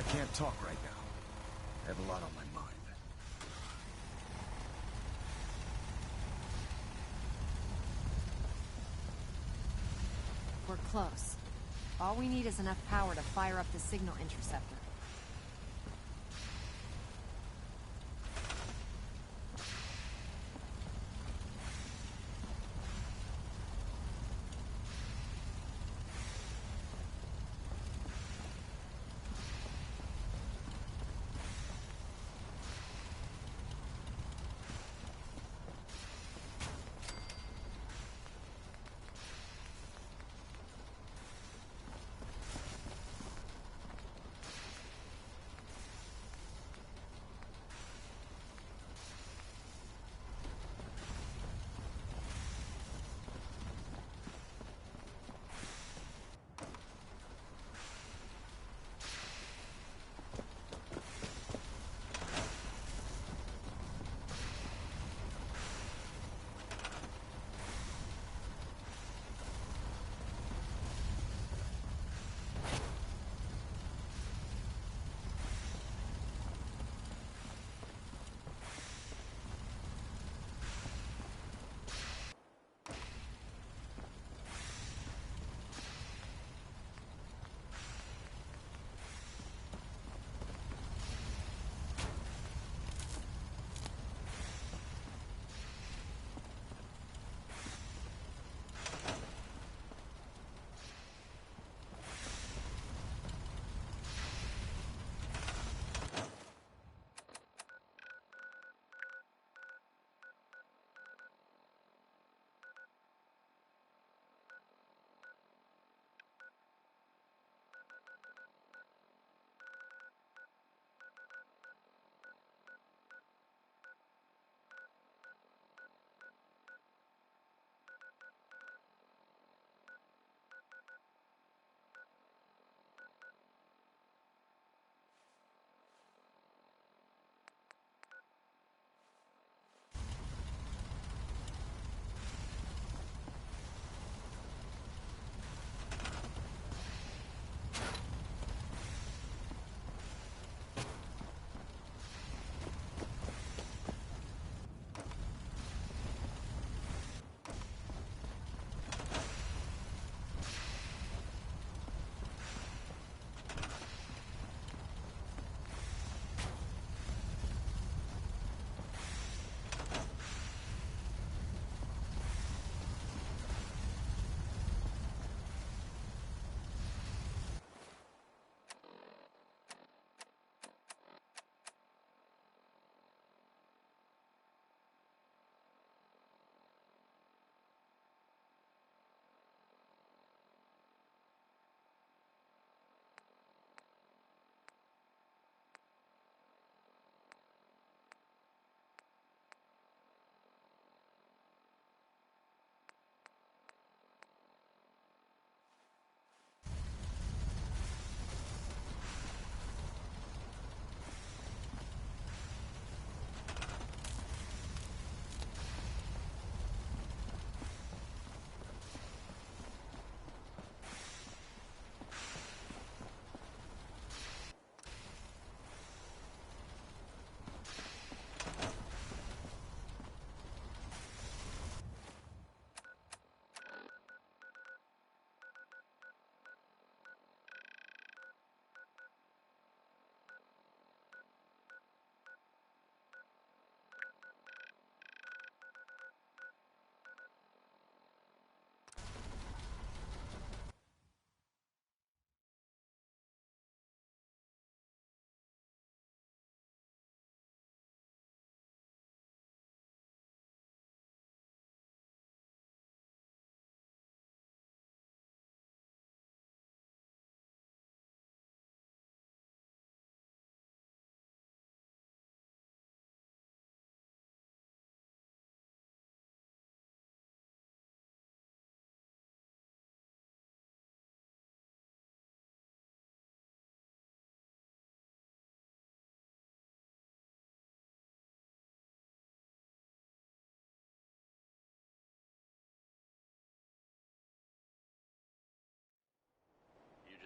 Can't talk right now. I have a lot on my mind. We're close. All we need is enough power to fire up the signal interceptor.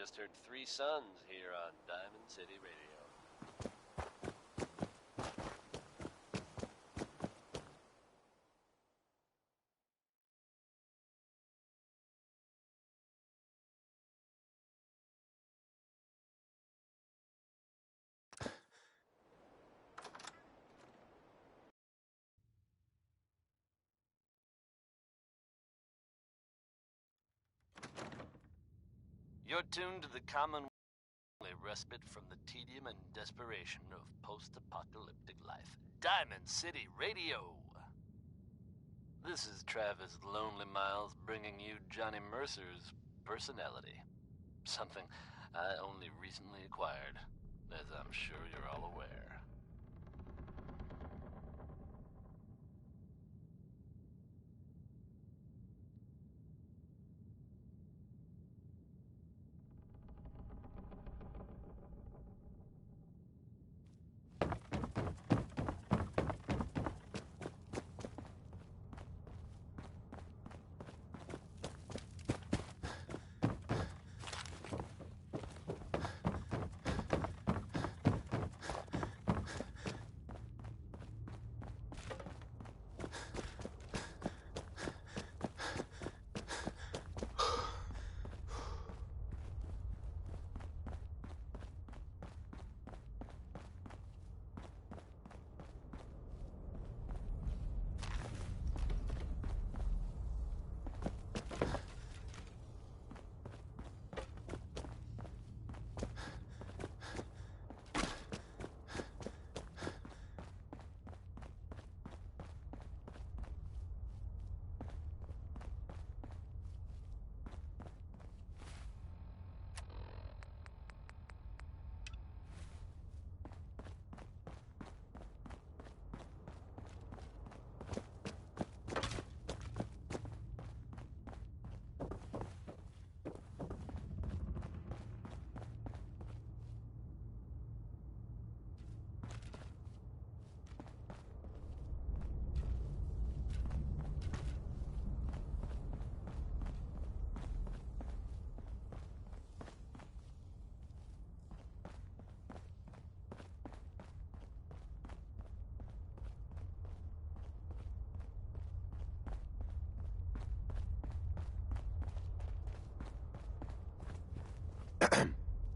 just heard Three Sons here on Diamond City Radio. You're tuned to the common respite from the tedium and desperation of post-apocalyptic life. Diamond City Radio. This is Travis Lonely Miles bringing you Johnny Mercer's personality. Something I only recently acquired, as I'm sure you're all aware.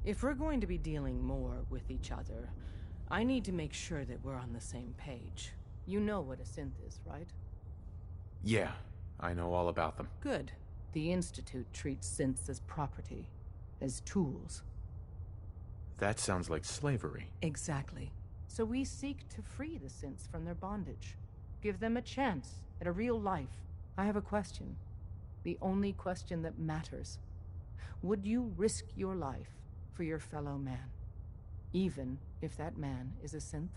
If we're going to be dealing more with each other, I need to make sure that we're on the same page. You know what a synth is, right? Yeah, I know all about them. Good. The Institute treats synths as property, as tools. That sounds like slavery. Exactly. So we seek to free the synths from their bondage. Give them a chance at a real life. I have a question. The only question that matters. Would you risk your life for your fellow man, even if that man is a synth?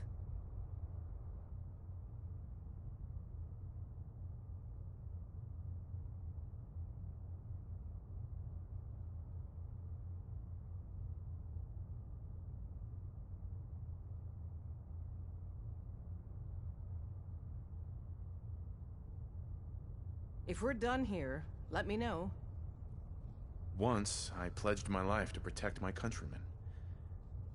If we're done here, let me know. Once, I pledged my life to protect my countrymen.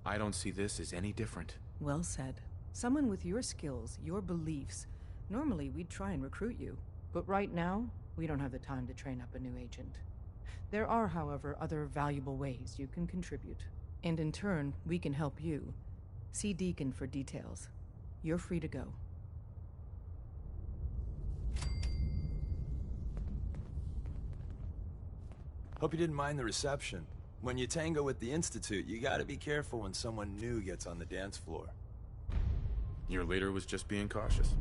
I don't see this as any different. Well said. Someone with your skills, your beliefs. Normally, we'd try and recruit you. But right now, we don't have the time to train up a new agent. There are, however, other valuable ways you can contribute. And in turn, we can help you. See Deacon for details. You're free to go. Hope you didn't mind the reception. When you tango with the Institute, you gotta be careful when someone new gets on the dance floor. Your leader was just being cautious.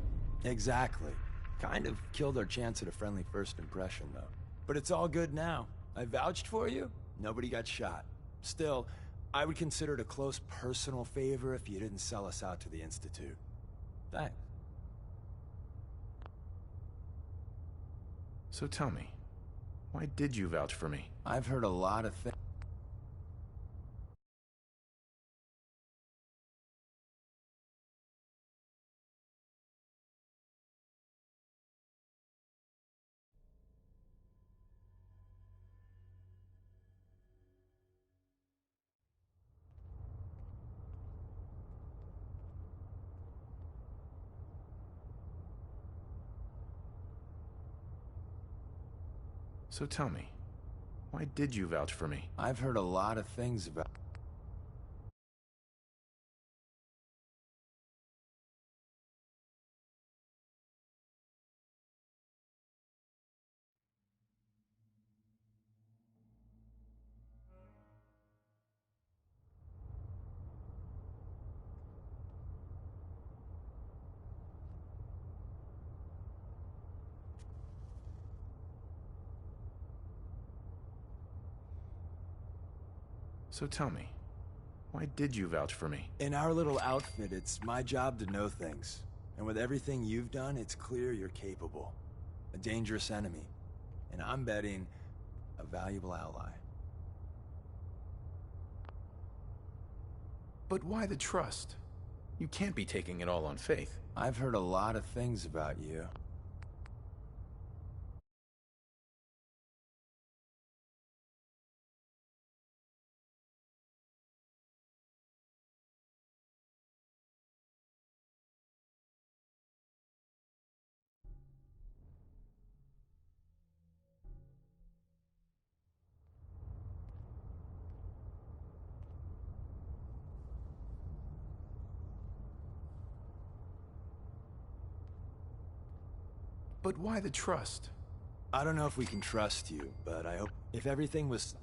Exactly. Kind of killed our chance at a friendly first impression, though. But it's all good now. I vouched for you. Nobody got shot. Still, I would consider it a close personal favor if you didn't sell us out to the Institute. Thanks. So tell me, why did you vouch for me? I've heard a lot of things. So tell me, why did you vouch for me? I've heard a lot of things about... So tell me, why did you vouch for me? In our little outfit, it's my job to know things. And with everything you've done, it's clear you're capable. A dangerous enemy. And I'm betting a valuable ally. But why the trust? You can't be taking it all on faith. I've heard a lot of things about you. But why the trust? I don't know if we can trust you, but I hope if everything was...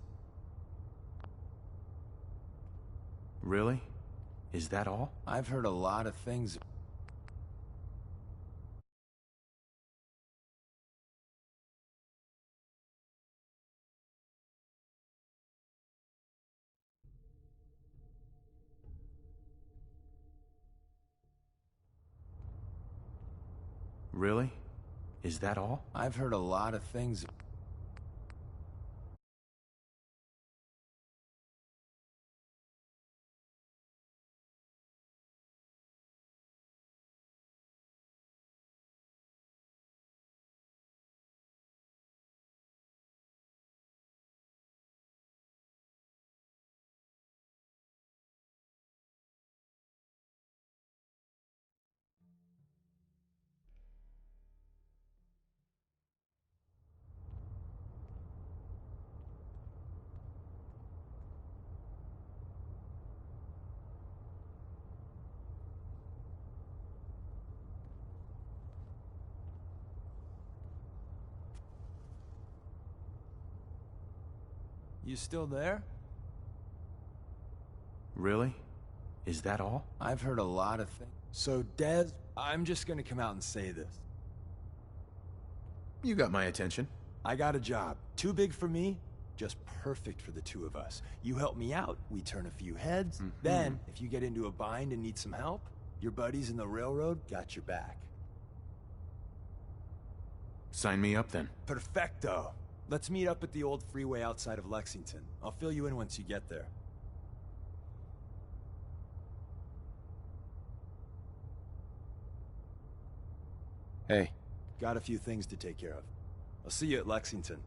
Really? Is that all? I've heard a lot of things. Really? Is that all? I've heard a lot of things. You still there? Really? Is that all? I've heard a lot of things. So, Dez, I'm just gonna come out and say this. You got my attention. I got a job. Too big for me, just perfect for the two of us. You help me out, we turn a few heads. Then, if you get into a bind and need some help, your buddies in the railroad got your back. Sign me up then. Perfecto. Let's meet up at the old freeway outside of Lexington. I'll fill you in once you get there. Hey. Got a few things to take care of. I'll see you at Lexington.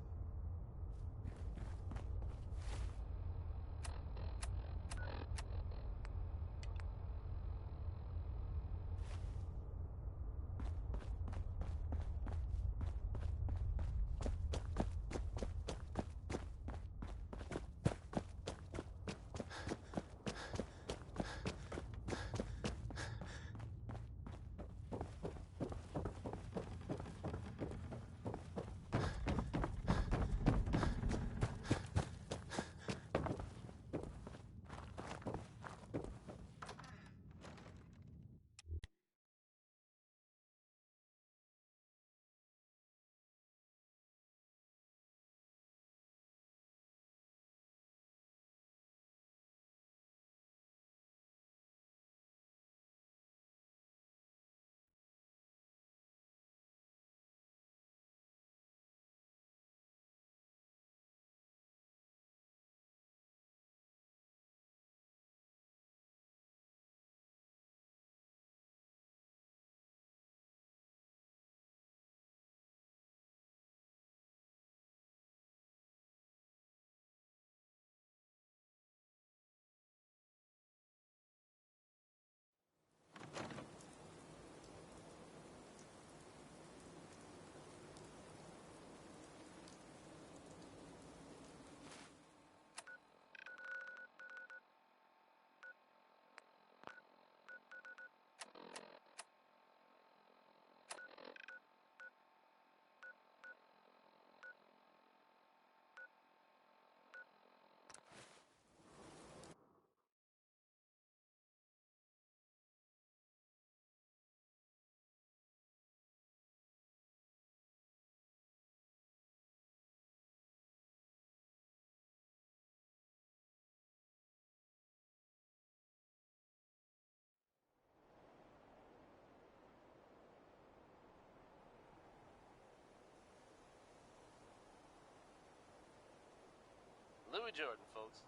Louis Jordan, folks.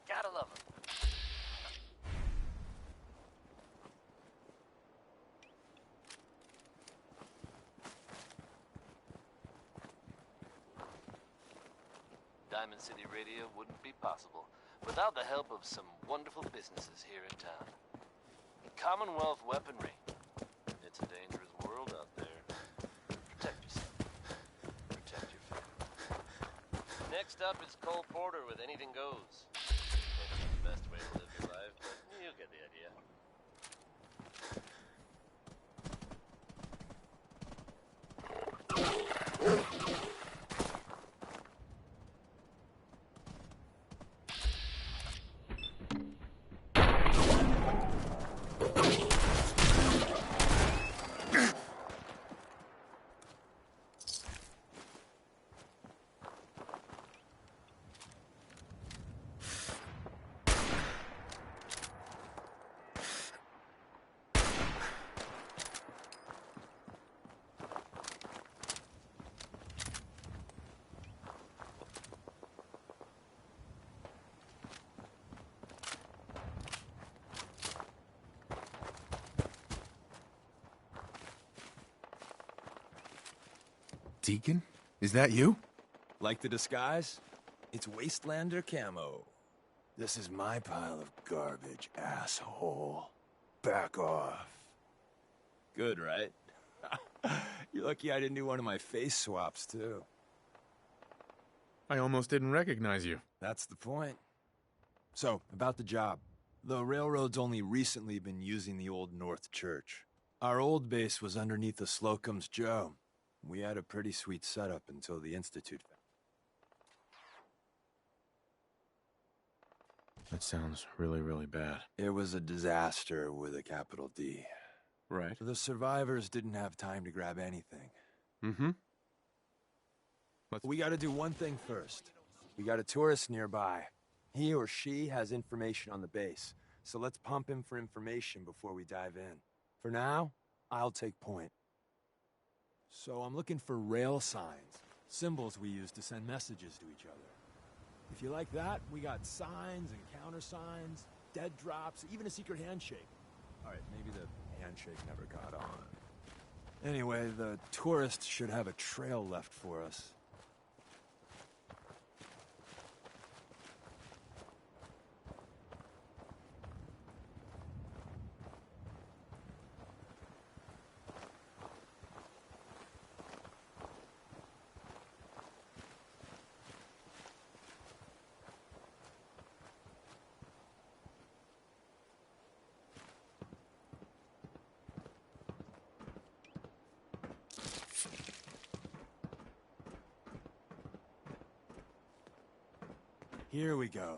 Gotta love him. Diamond City Radio wouldn't be possible without the help of some wonderful businesses here in town. Commonwealth Weaponry. It's a dangerous world out there. Protect yourself. Protect your family. Next up is Cole Porter with Anything Goes. Maybe not the best way to live your life, but you get the idea. Deacon? Is that you? Like the disguise? It's Wastelander camo. This is my pile of garbage, asshole. Back off. Good, right? You're lucky I didn't do one of my face swaps, too. I almost didn't recognize you. That's the point. So, about the job. The railroad's only recently been using the Old North Church. Our old base was underneath the Slocum's Joe. We had a pretty sweet setup until the Institute. That sounds really, really bad. It was a disaster with a capital D. Right. The survivors didn't have time to grab anything. Mm-hmm. We gotta do one thing first. We got a tourist nearby. He or she has information on the base, so let's pump him for information before we dive in. For now, I'll take point. So I'm looking for rail signs, symbols we use to send messages to each other. If you like that, we got signs and countersigns, dead drops, even a secret handshake. All right, maybe the handshake never got on. Anyway, the tourists should have a trail left for us. Here we go.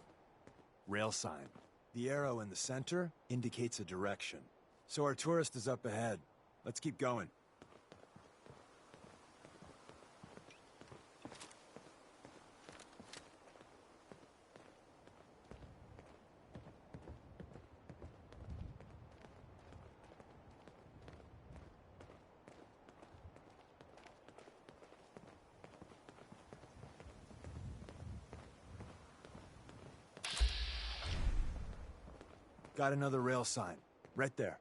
Rail sign. The arrow in the center indicates a direction. So our tourist is up ahead. Let's keep going. Got another rail sign. Right there.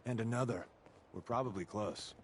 And another. We're probably close.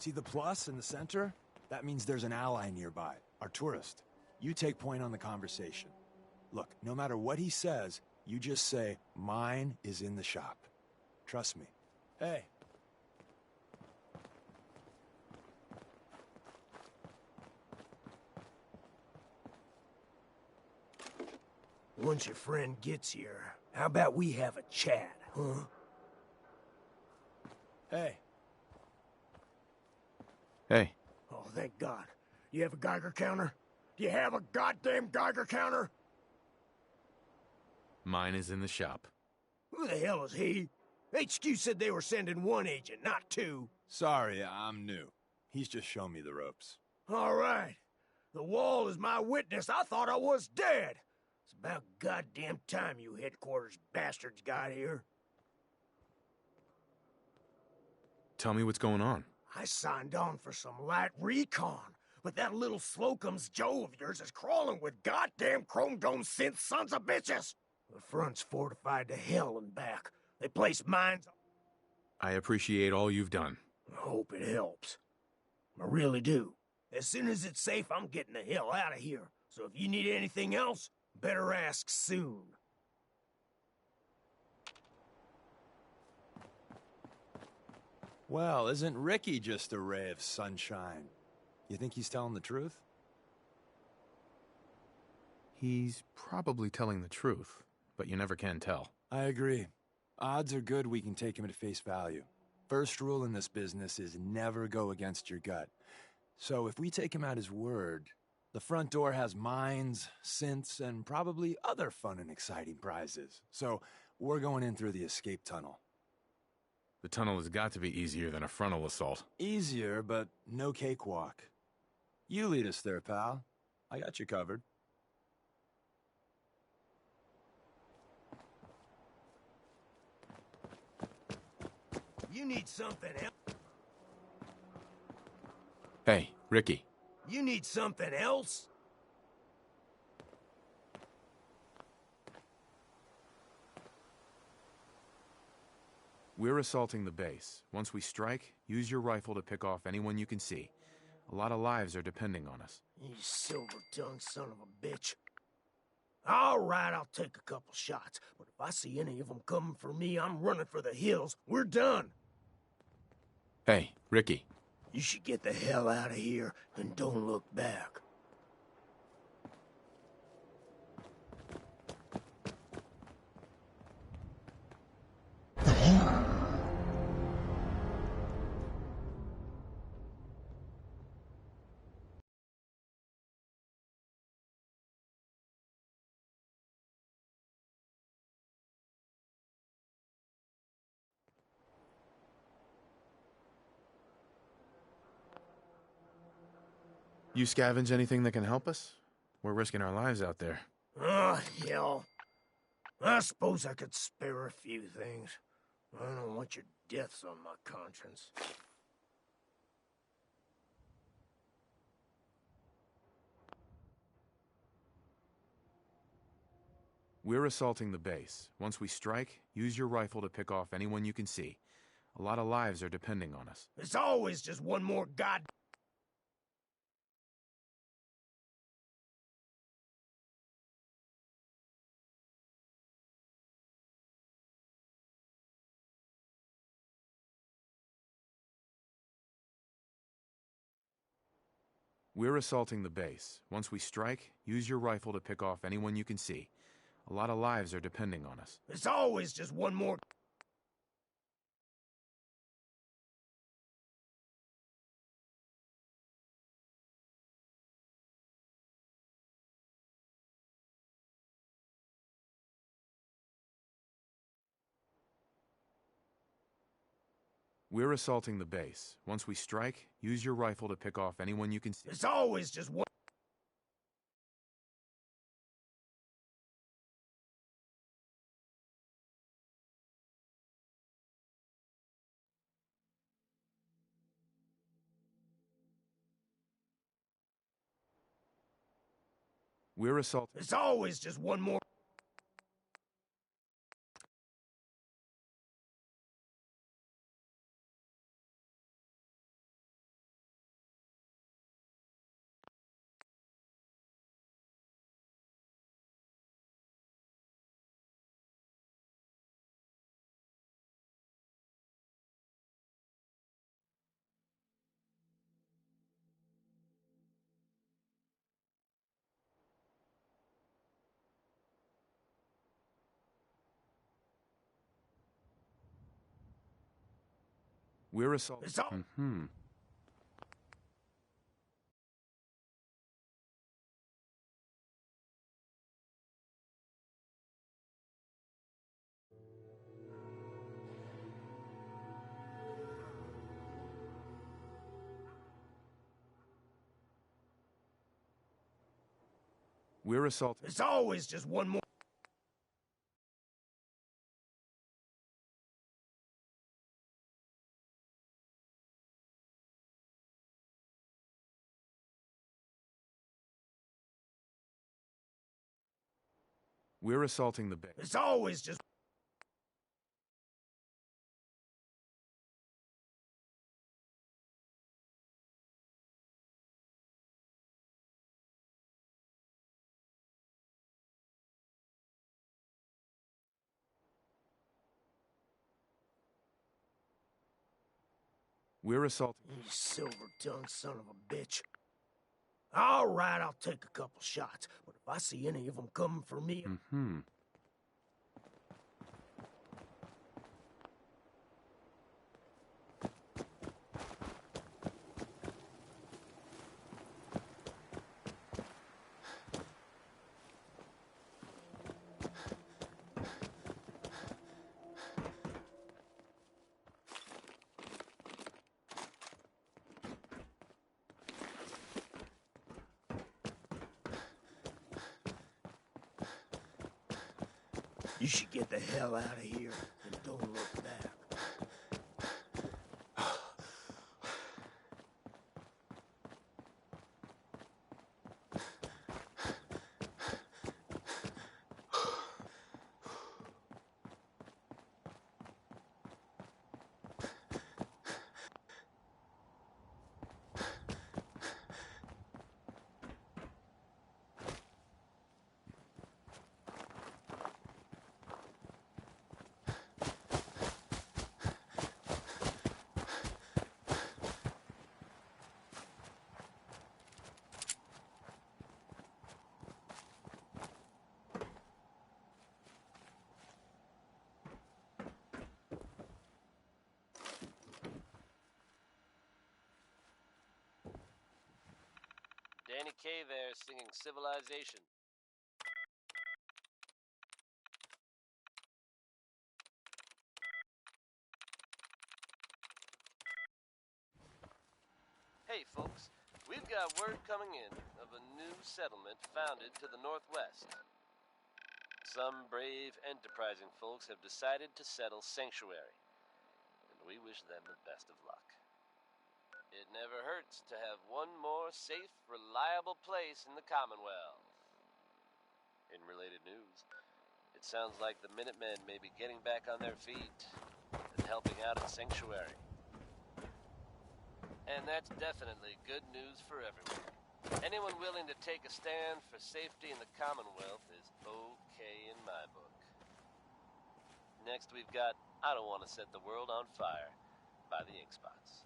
See the plus in the center? That means there's an ally nearby, our tourist. You take point on the conversation. Look, no matter what he says, you just say, mine is in the shop. Trust me. Hey. Once your friend gets here, how about we have a chat, huh? Hey. Hey. Oh, thank God. You have a Geiger counter? Do you have a goddamn Geiger counter? Mine is in the shop. Who the hell is he? HQ said they were sending one agent, not two. Sorry, I'm new. He's just shown me the ropes. All right. The wall is my witness. I thought I was dead. It's about goddamn time you headquarters bastards got here. Tell me what's going on. I signed on for some light recon, but that little Slocum's Joe of yours is crawling with goddamn Chrome Dome synth sons of bitches. The front's fortified to hell and back. They placed mines. I appreciate all you've done. I hope it helps. I really do. As soon as it's safe, I'm getting the hell out of here. So if you need anything else, better ask soon. Well, isn't Ricky just a ray of sunshine? You think he's telling the truth? He's probably telling the truth, but you never can tell. I agree. Odds are good we can take him at face value. First rule in this business is never go against your gut. So if we take him at his word, the front door has mines, synths, and probably other fun and exciting prizes. So we're going in through the escape tunnel. The tunnel has got to be easier than a frontal assault. Easier, but no cakewalk. You lead us there, pal. I got you covered. You need something else? Hey, Ricky. You need something else? We're assaulting the base. Once we strike, use your rifle to pick off anyone you can see. A lot of lives are depending on us. You silver-tongued son of a bitch. All right, I'll take a couple shots, but if I see any of them coming for me, I'm running for the hills. We're done. Hey, Ricky. You should get the hell out of here and don't look back. You scavenge anything that can help us? We're risking our lives out there. Oh, hell. I suppose I could spare a few things. I don't want your deaths on my conscience. We're assaulting the base. Once we strike, use your rifle to pick off anyone you can see. A lot of lives are depending on us. There's always just one more god... We're assaulting the base. Once we strike, use your rifle to pick off anyone you can see. A lot of lives are depending on us. There's always just one more... We're assaulting the base. Once we strike, use your rifle to pick off anyone you can see. There's always just one... We're assaulting... There's always just one more... We're assaulting... It's all... Mm-hmm. We're assaulting... It's always just one more... We're assaulting the base. It's always just... We're assaulting... You silver-tongued son of a bitch. All right, I'll take a couple shots, but if I see any of them coming for me... Mm-hmm. You should get the hell out of here and don't look back. Danny Kaye there singing Civilization. Hey folks, we've got word coming in of a new settlement founded to the northwest. Some brave, enterprising folks have decided to settle Sanctuary, and we wish them the best of luck. It never hurts to have one more safe, reliable place in the Commonwealth. In related news, it sounds like the Minutemen may be getting back on their feet and helping out at Sanctuary. And that's definitely good news for everyone. Anyone willing to take a stand for safety in the Commonwealth is okay in my book. Next we've got I Don't Want to Set the World on Fire by the Ink Spots.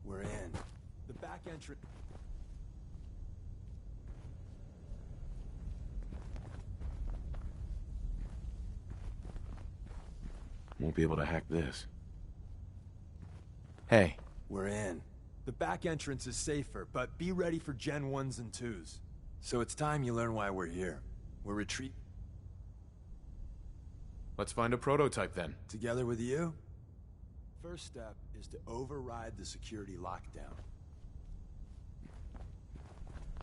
We're in. The back entrance... Won't be able to hack this. Hey. We're in. The back entrance is safer, but be ready for Gen 1s and 2s. So it's time you learn why we're here. We're retreat... Let's find a prototype then. Together with you? First step is to override the security lockdown.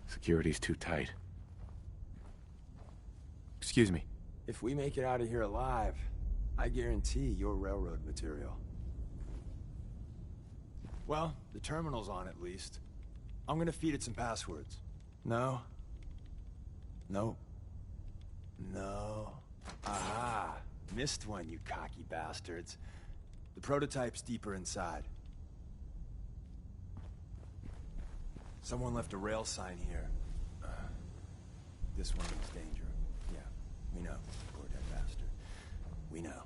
Security's too tight. Excuse me. If we make it out of here alive, I guarantee you're railroad material. Well, the terminal's on at least. I'm gonna feed it some passwords. No. Nope. No. Aha! Missed one, you cocky bastards. The prototype's deeper inside. Someone left a rail sign here. This one means danger. Yeah, we know. Poor dead bastard. We know.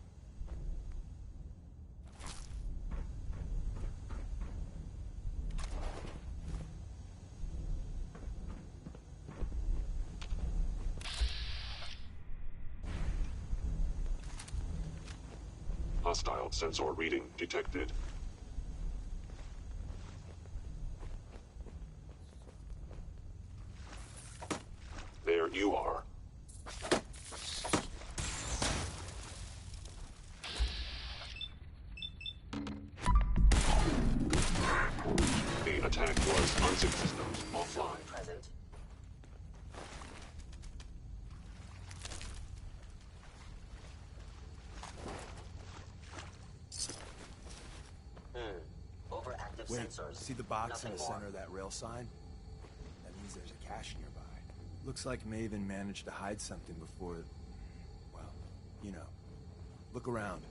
Hostile sensor reading detected. There you are. The attack was unsuccessful. Offline. Present. Overactive Wait, sensors. see the box in Nothing the more. center of that rail sign? That means there's a cache nearby. Looks like Maven managed to hide something before... well, you know. Look around.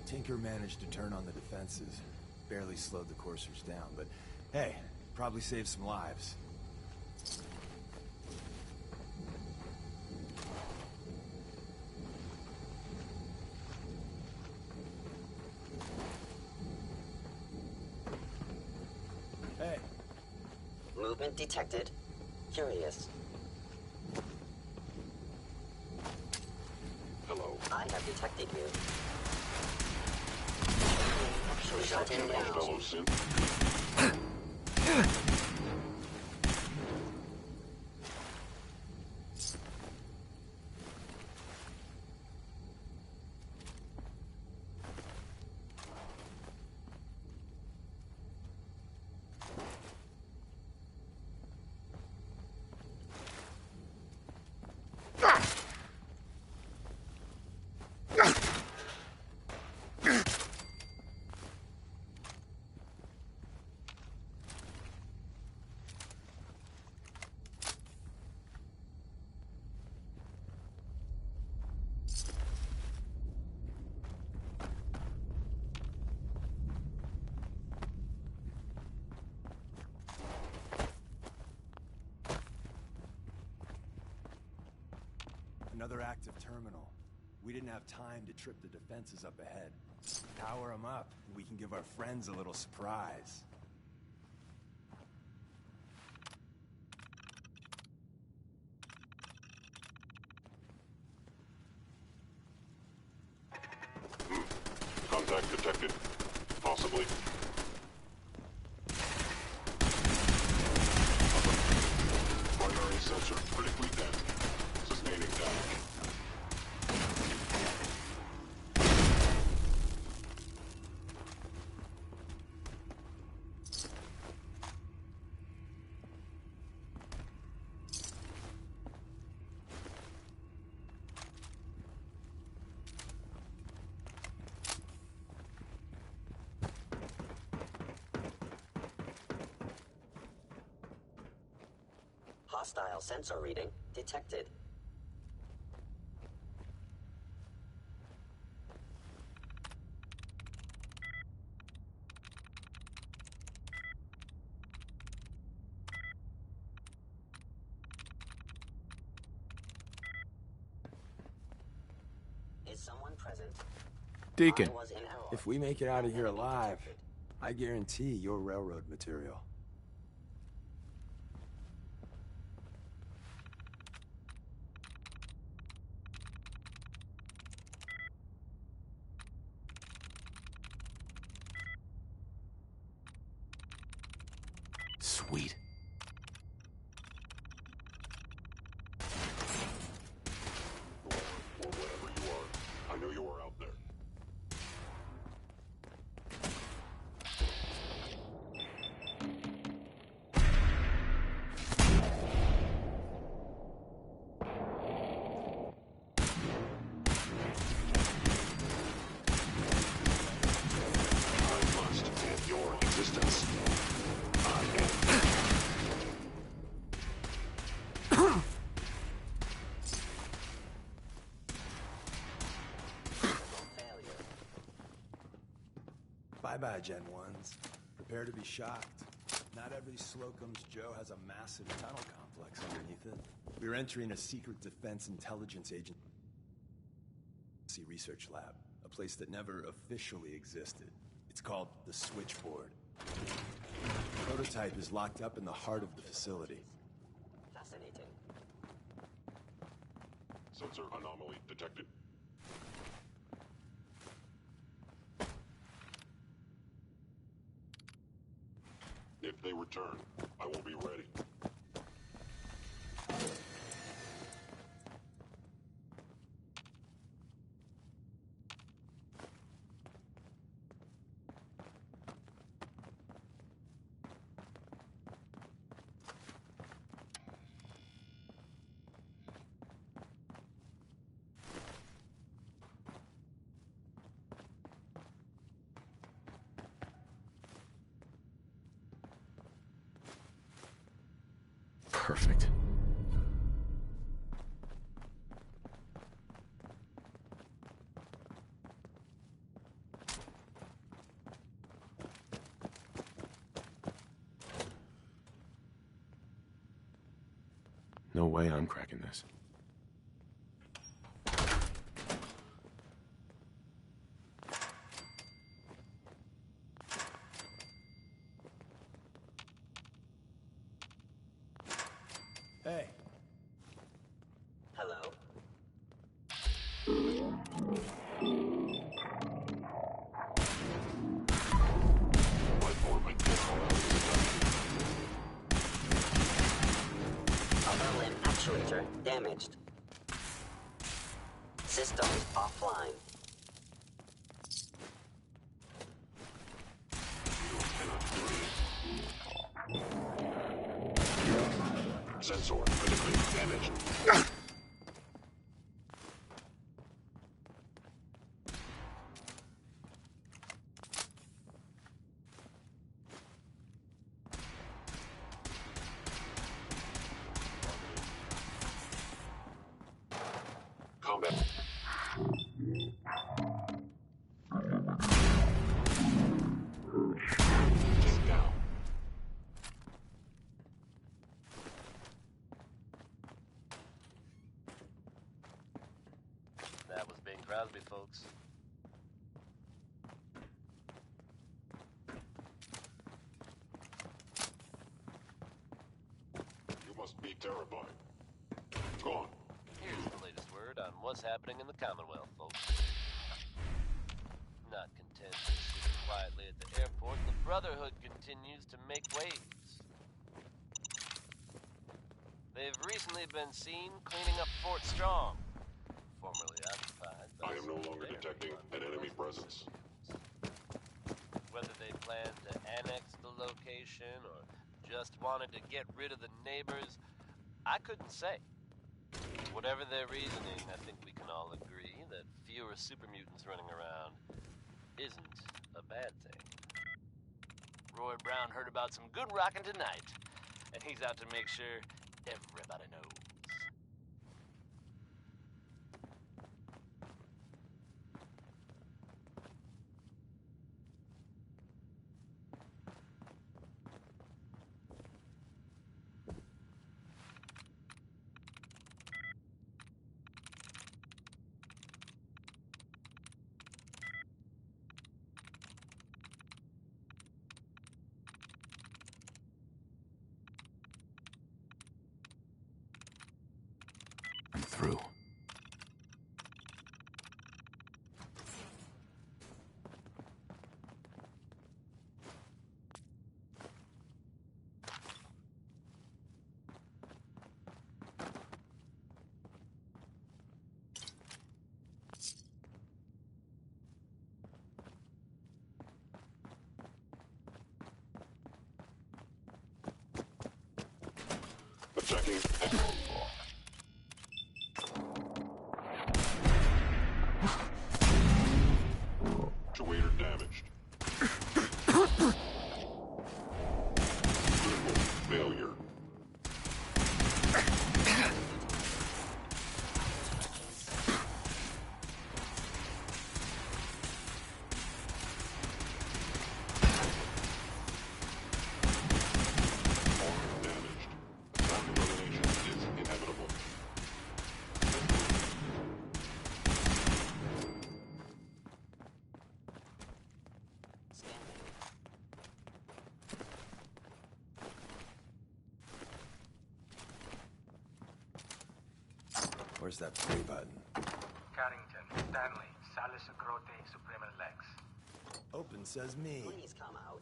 Tinker managed to turn on the defenses. Barely slowed the coursers down, but hey, probably saved some lives. Hey. Movement detected. Curious. Hello. I have detected you. Shutting down. Fellow synth. Another active terminal. We didn't have time to trip the defenses up ahead. Power them up, and we can give our friends a little surprise. Contact detected. Possibly. Primary sensor critically damaged. Sustaining damage. Hostile sensor reading detected. Is someone present? Deacon. I was in error. If we make it out of here alive, I guarantee you're railroad material. Sweet. Or whatever you are. I knew you were out there. Bye-bye, Gen 1s. Prepare to be shocked. Not every Slocum's Joe has a massive tunnel complex underneath it. We're entering a secret defense intelligence agency research lab, a place that never officially existed. It's called the Switchboard. The prototype is locked up in the heart of the facility. Fascinating. Sensor anomaly detected. If they return, I will be ready. Perfect. No way I'm cracking this. Hey. Hello? Upper limb actuator damaged. Systems offline. Sensor critically damaged. Combat. Take down. That was Bing Crosby, folks. You must be terrified. Gone. Here's the latest word on what's happening in the Commonwealth, folks. Not content with sitting quietly at the airport, the Brotherhood continues to make waves. They've recently been seen cleaning up Fort Strong, formerly occupied by I am no some longer very detecting an enemy presence. Whether they plan to annex the location or just wanted to get rid of the neighbors, I couldn't say. Whatever their reasoning, I think we can all agree that fewer super mutants running around isn't a bad thing. Roy Brown heard about some good rockin' tonight, and he's out to make sure everybody knows. I'm through. Checking. Actuator damaged. Critical failure. Where's that play button? Carrington, Stanley, Salis Agrote, Suprema Lex. Open says me. Please come out.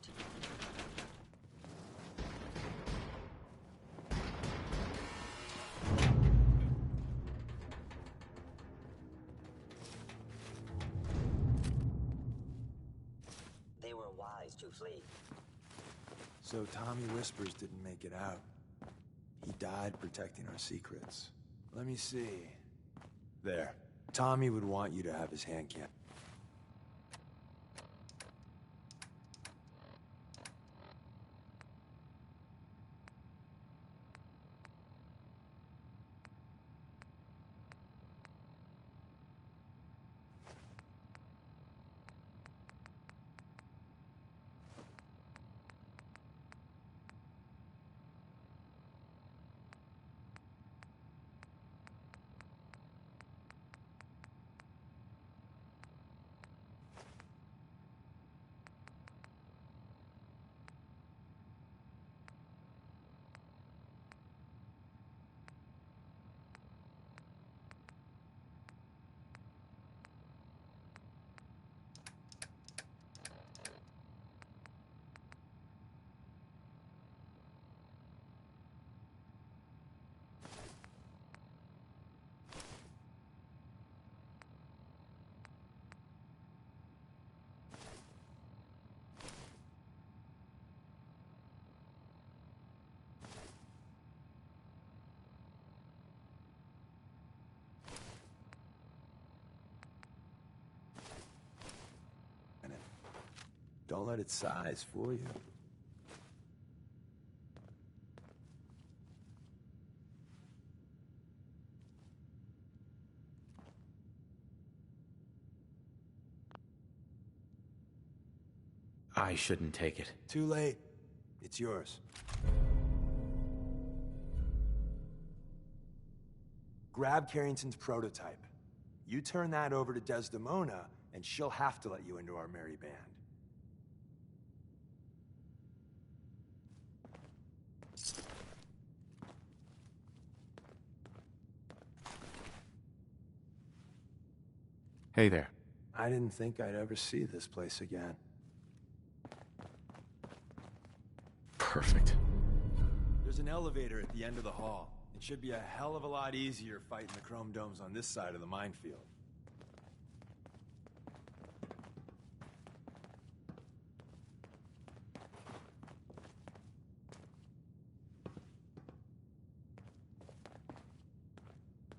They were wise to flee. So Tommy Whispers didn't make it out. He died protecting our secrets. Let me see. There. Tommy would want you to have his hand cam. Don't let its size fool you. I shouldn't take it. Too late. It's yours. Grab Carrington's prototype. You turn that over to Desdemona, and she'll have to let you into our merry band. Hey there. I didn't think I'd ever see this place again. Perfect. There's an elevator at the end of the hall. It should be a hell of a lot easier fighting the chrome domes on this side of the minefield.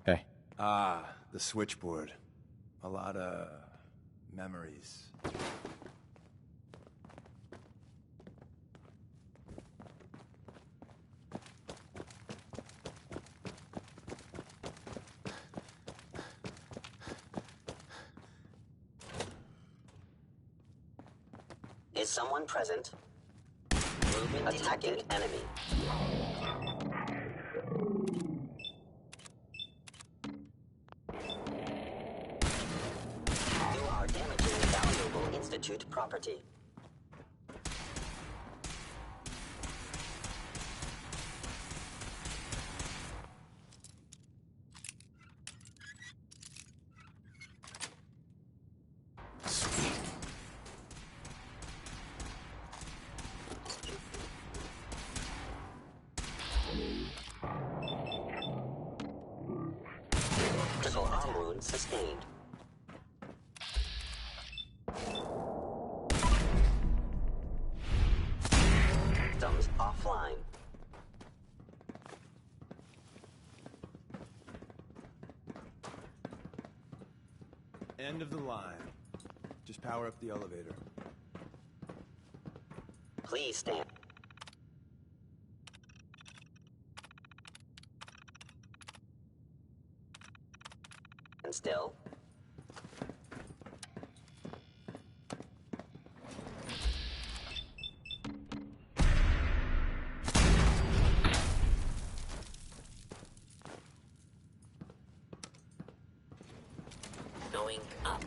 Hey. Ah, the switchboard. A lot of memories. Is someone present? Movement detected. Enemy. You are damaging valuable Institute property. Critical arm wound sustained. Systems offline. End of the line. Just power up the elevator. Please stand. And still. Going up.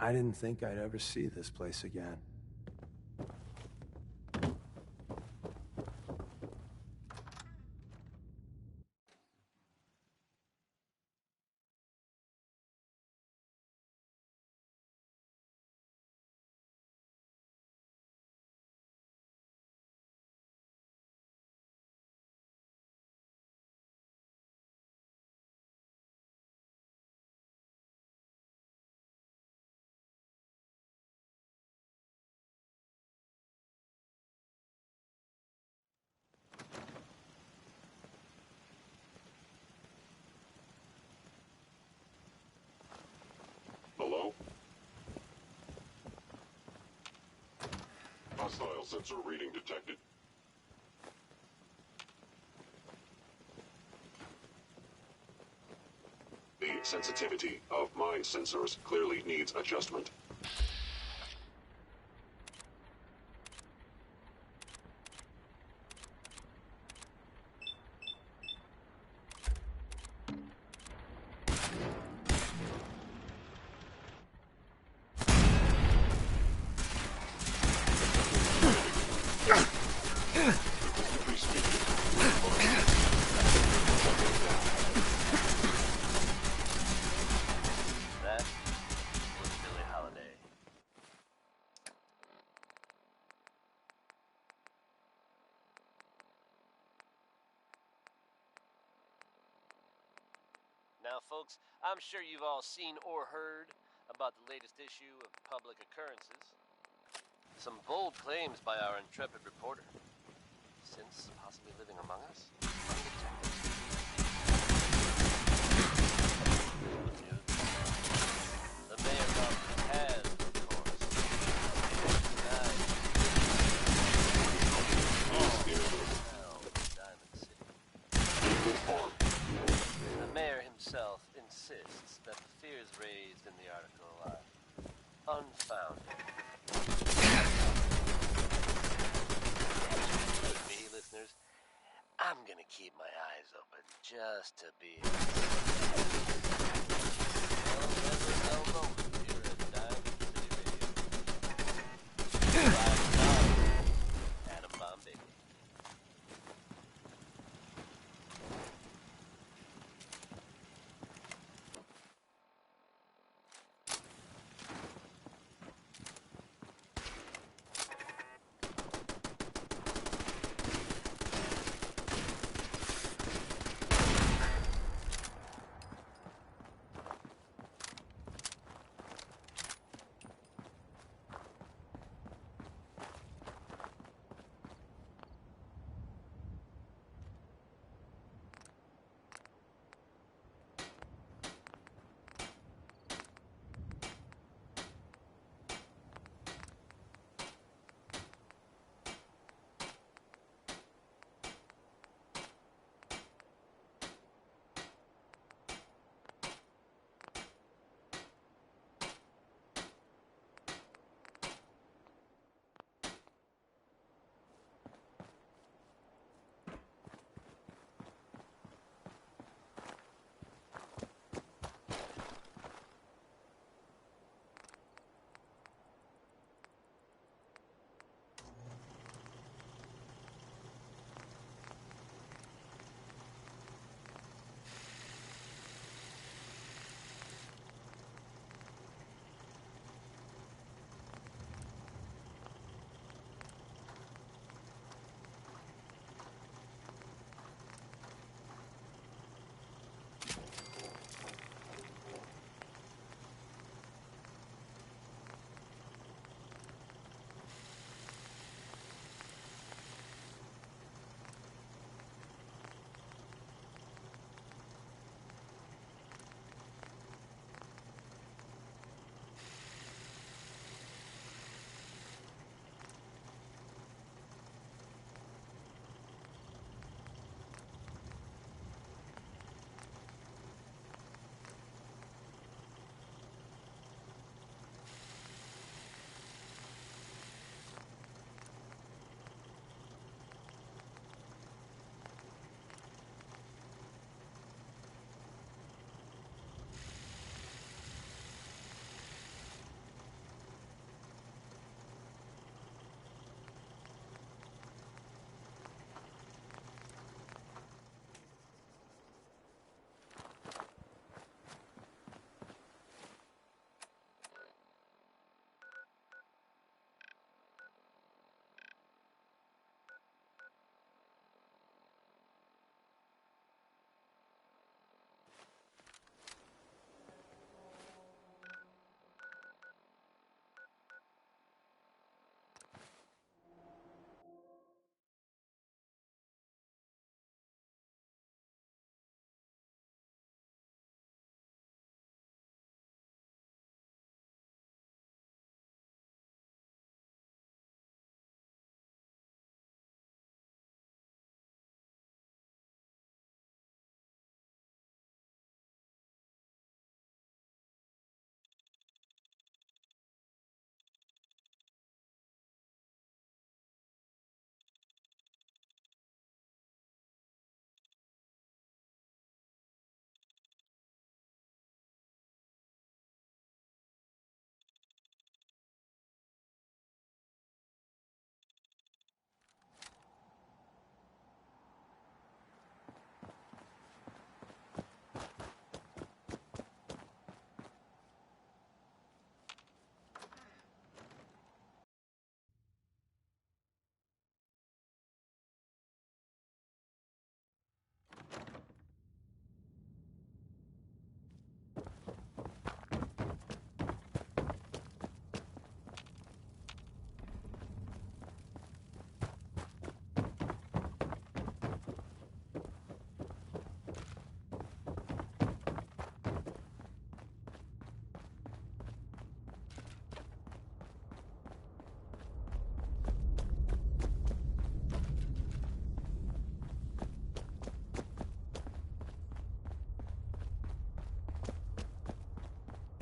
I didn't think I'd ever see this place again. Hello? Hostile sensor reading detected. The sensitivity of my sensors clearly needs adjustment. That was Billie Holiday. Now, folks, I'm sure you've all seen or heard about the latest issue of Public Occurrences. Some bold claims by our intrepid reporter. Since possibly living among us, undetected. The mayor's office has, of course, denied Diamond City. The mayor himself insists that the fears raised in the article are unfounded. Me, listeners, I'm gonna keep my eyes open just to be. Here at Diamond City Radio. Adam Bombay.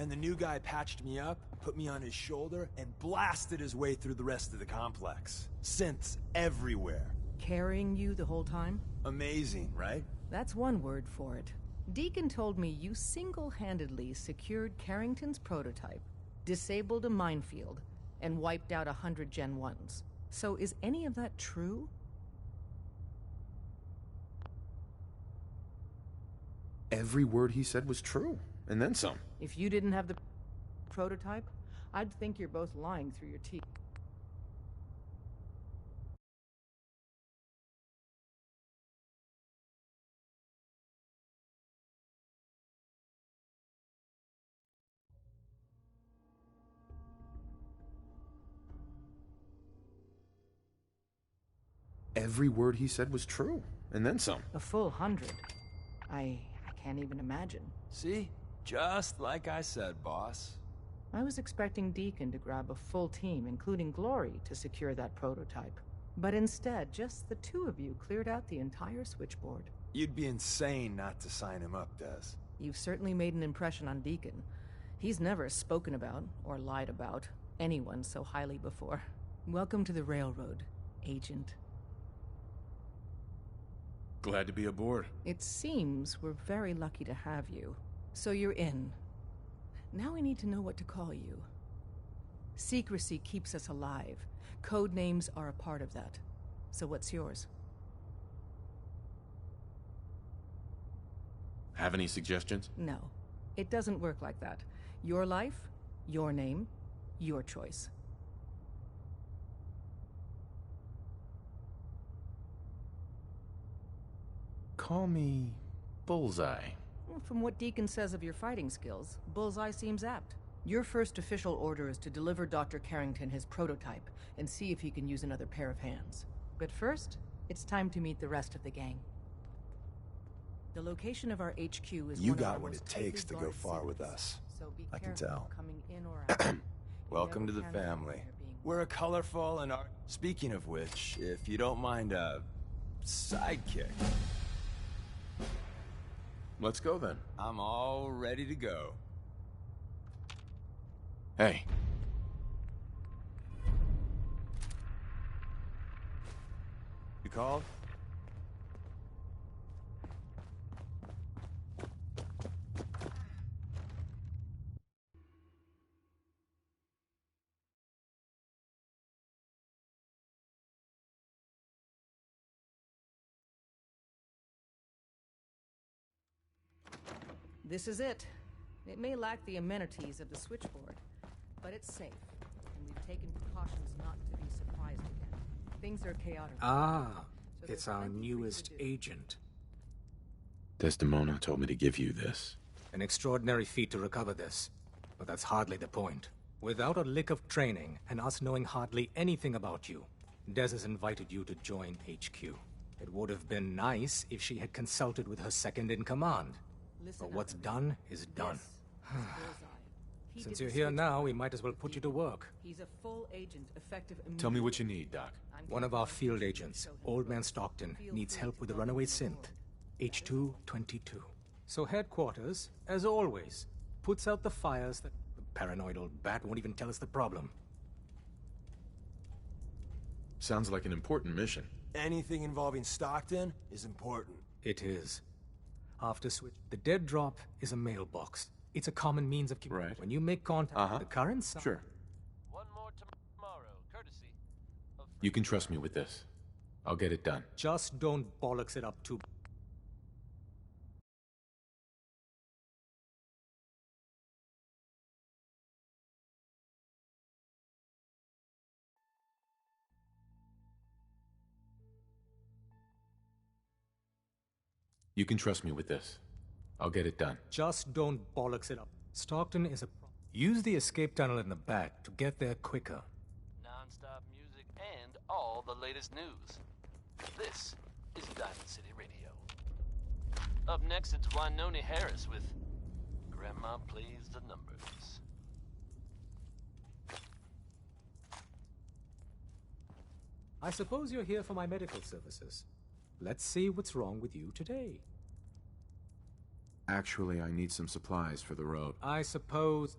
And the new guy patched me up, put me on his shoulder, and blasted his way through the rest of the complex. Synths everywhere. Carrying you the whole time? Amazing, right? That's one word for it. Deacon told me you single-handedly secured Carrington's prototype, disabled a minefield, and wiped out 100 Gen 1s. So is any of that true? Every word he said was true, and then some. If you didn't have the prototype, I'd think you're both lying through your teeth. Every word he said was true, and then some. A full 100. I can't even imagine. See? Just like I said, boss. I was expecting Deacon to grab a full team, including Glory, to secure that prototype. But instead, just the two of you cleared out the entire switchboard. You'd be insane not to sign him up, Des. You've certainly made an impression on Deacon. He's never spoken about, or lied about, anyone so highly before. Welcome to the Railroad, Agent. Glad to be aboard. It seems we're very lucky to have you. So you're in. Now we need to know what to call you. Secrecy keeps us alive. Code names are a part of that. So what's yours? Have any suggestions? No. It doesn't work like that. Your life, your name, your choice. Call me Bullseye. From what Deacon says of your fighting skills, Bullseye seems apt. Your first official order is to deliver Dr. Carrington his prototype and see if he can use another pair of hands. But first, it's time to meet the rest of the gang. The location of our HQ is You one of got our what most it takes to tightly go guarded far with secrets, us. so be I can careful tell. coming in or out. You Welcome to never the can tell family. when you're being We're a colorful and Speaking of which, if you don't mind a sidekick, Let's go then. I'm all ready to go. Hey. You called? This is it. It may lack the amenities of the switchboard, but it's safe, and we've taken precautions not to be surprised again. Things are chaotic. Ah, so it's there's our plenty for you to newest do. agent. Desdemona told me to give you this. An extraordinary feat to recover this, but that's hardly the point. Without a lick of training, and us knowing hardly anything about you, Des has invited you to join HQ. It would have been nice if she had consulted with her second-in-command. Listen But up, what's everyone. done is done. This is Bullseye. He Since did you're the here now, switchboard we might as well put you to work. He's a full agent, effective immediately. Tell me what you need, Doc. I'm One of gonna our call field you agents, to show him Old the Man ropes. Stockton, Feel needs free help to with the welcome runaway him aboard. synth. H222. So headquarters, as always, puts out the fires that the paranoid old bat won't even tell us the problem. Sounds like an important mission. Anything involving Stockton is important. It is. After switch, the dead drop is a mailbox. It's a common means of Right. When you make contact with the current site, Sure. One more tomorrow, courtesy of You can trust me with this. I'll get it done. just don't bollocks it up too. You can trust me with this. I'll get it done. Just don't bollocks it up. Stockton is a. Use the escape tunnel in the back to get there quicker. non-stop music and all the latest news. This is Diamond City Radio. Up next, it's Wynoni Harris with Grandma Plays the Numbers. I suppose you're here for my medical services. Let's see what's wrong with you today. Actually, I need some supplies for the road. I suppose...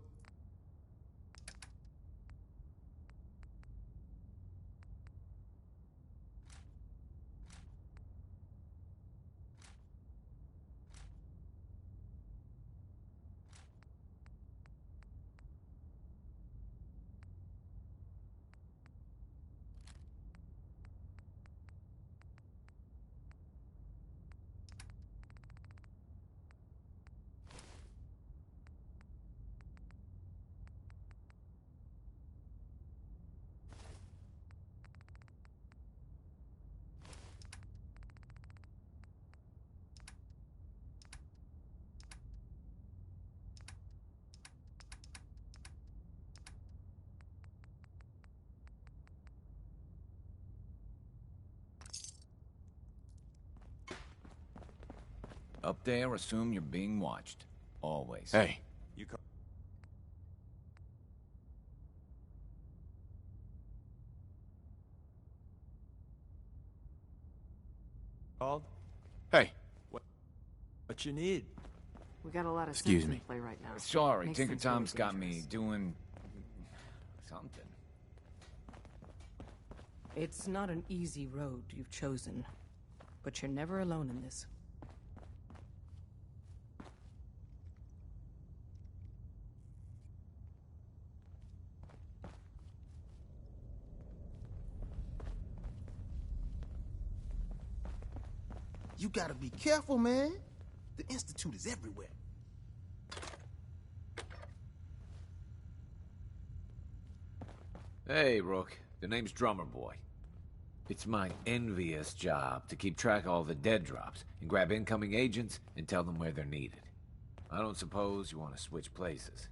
Up there, assume you're being watched. Always. Hey. You called? Hey. What you need? We got a lot of Excuse sense me. in play right now. Sorry, Makes Tinker things really Tom's got me dangerous. doing... something. It's not an easy road you've chosen, but you're never alone in this. You gotta be careful, man. The Institute is everywhere. Hey, Rook. The name's Drummer Boy. It's my envious job to keep track of all the dead drops and grab incoming agents and tell them where they're needed. I don't suppose you want to switch places.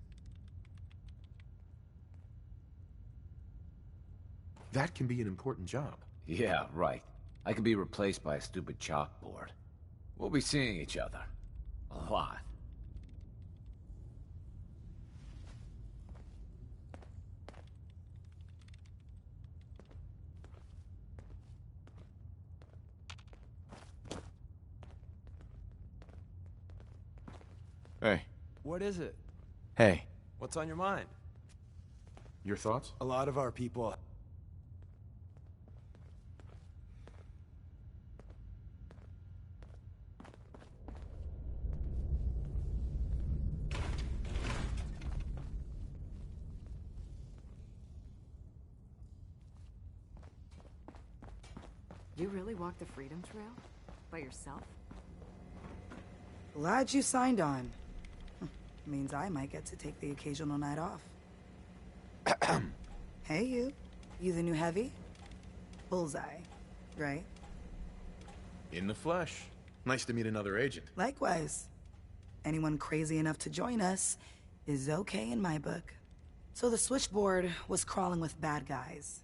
That can be an important job. Yeah, right. I could be replaced by a stupid chalkboard. We'll be seeing each other. A lot. Hey. What is it? Hey. What's on your mind? Your thoughts? A lot of our people... You really walk the Freedom Trail? By yourself? Glad you signed on. Means I might get to take the occasional night off. Hey, you. You the new heavy? Bullseye, right? In the flesh. Nice to meet another agent. Likewise. Anyone crazy enough to join us is okay in my book. So the switchboard was crawling with bad guys.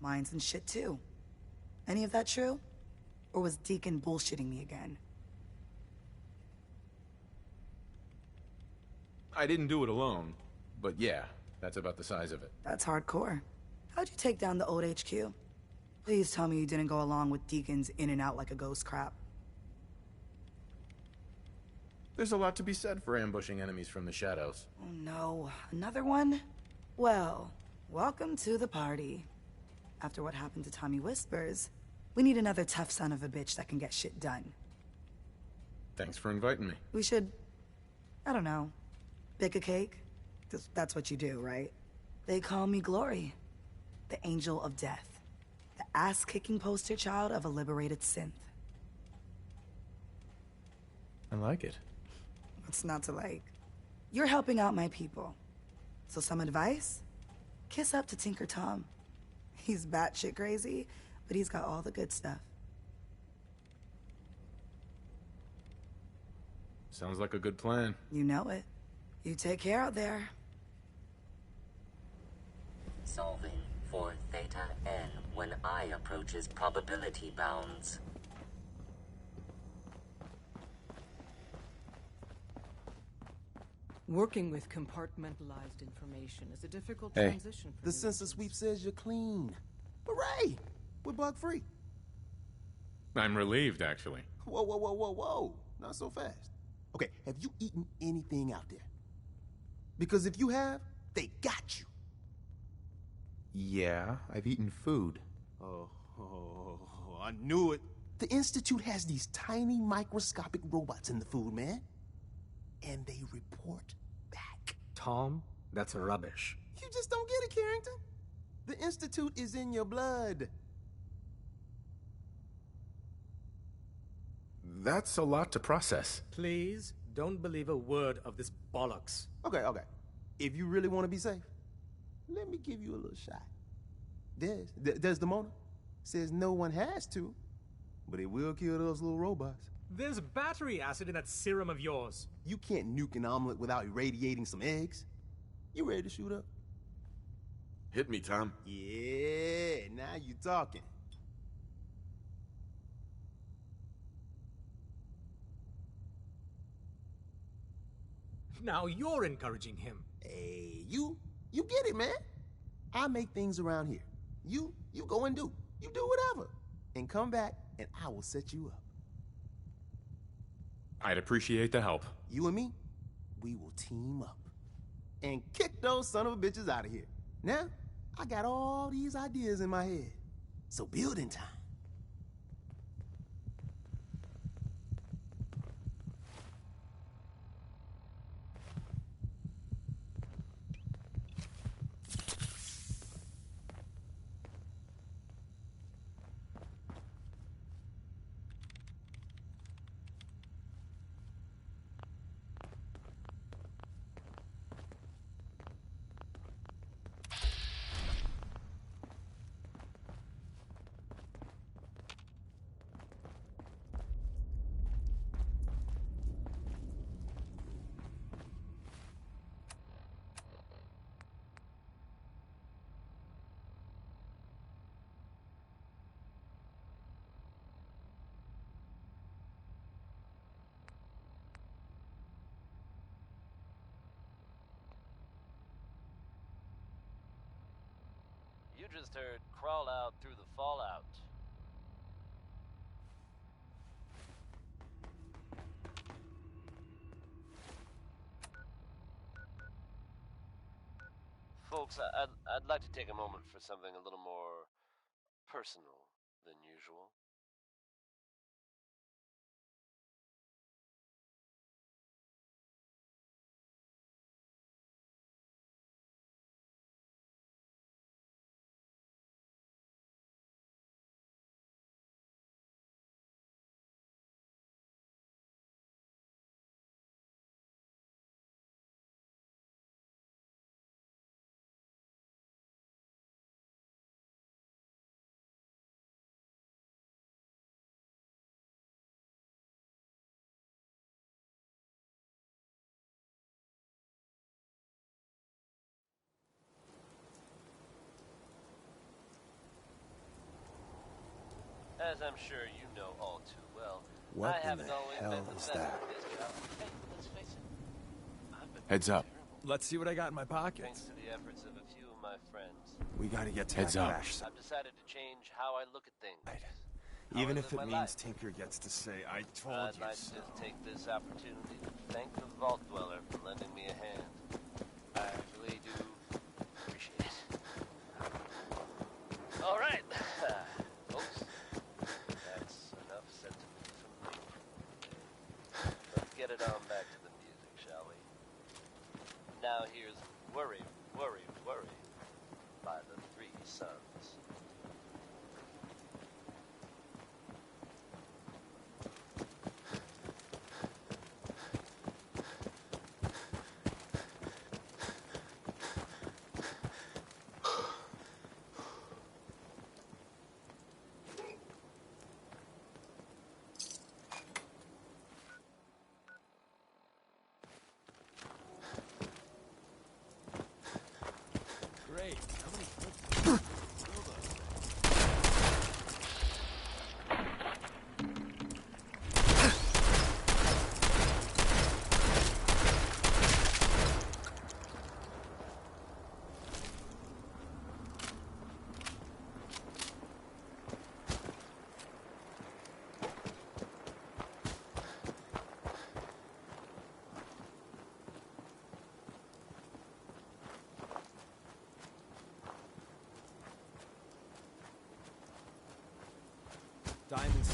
Mines and shit, too. Any of that true? Or was Deacon bullshitting me again? I didn't do it alone, but yeah, that's about the size of it. That's hardcore. How'd you take down the old HQ? Please tell me you didn't go along with Deacon's in and out like a ghost crap. There's a lot to be said for ambushing enemies from the shadows. Oh no, another one? Well, welcome to the party. After what happened to Tommy Whispers, we need another tough son of a bitch that can get shit done. Thanks for inviting me. We should, I don't know, bake a cake? 'Cause that's what you do, right? They call me Glory, the Angel of Death, the ass-kicking poster child of a liberated synth. I like it. What's not to like? You're helping out my people. So some advice? Kiss up to Tinker Tom. He's batshit crazy, but he's got all the good stuff. Sounds like a good plan. You know it. You take care out there. Solving for Theta N when I approaches probability bounds. Working with compartmentalized information is a difficult Hey. transition for The new census agents. sweep says you're clean. Hooray! We're bug-free. I'm relieved, actually. Whoa, whoa, whoa, whoa, whoa. Not so fast. Okay, have you eaten anything out there? Because if you have, they got you. Yeah, I've eaten food. Oh, I knew it. The Institute has these tiny microscopic robots in the food, man. And they report back. Tom, that's rubbish. You just don't get it, Carrington. The Institute is in your blood. That's a lot to process. Please, don't believe a word of this bollocks. Okay. If you really want to be safe, let me give you a little shot. Desdemona says no one has to, but it will kill those little robots. There's battery acid in that serum of yours. You can't nuke an omelet without irradiating some eggs. You ready to shoot up? Hit me, Tom. Yeah, now you talking. Now you're encouraging him. Hey, you get it, man. I make things around here. You go and do. You do whatever. And come back, and I will set you up. I'd appreciate the help. You and me, we will team up. And kick those son of a bitches out of here. Now, I got all these ideas in my head. So building time. You just heard Crawl Out Through the Fallout. Folks, I'd like to take a moment for something a little more personal than usual. As I'm sure you know all too well, What I in haven't the always hell been the is best that? at this job. Hey, let's face it, I've been Heads up. Let's see what I got in my thanks pockets. to the efforts of a few of my friends. We gotta get to Heads that up. crash site. I've decided to change how I look at things. How Even I if live it my means life. Tinker gets to say, I told I'd you like so. to take this opportunity to thank the Vault Dweller for lending me a hand. I really do appreciate it. All right, folks. That's enough sentiment from me. Let's get it on back to the music, shall we? Now here's Worry, Worry, Worry by the Three Sons.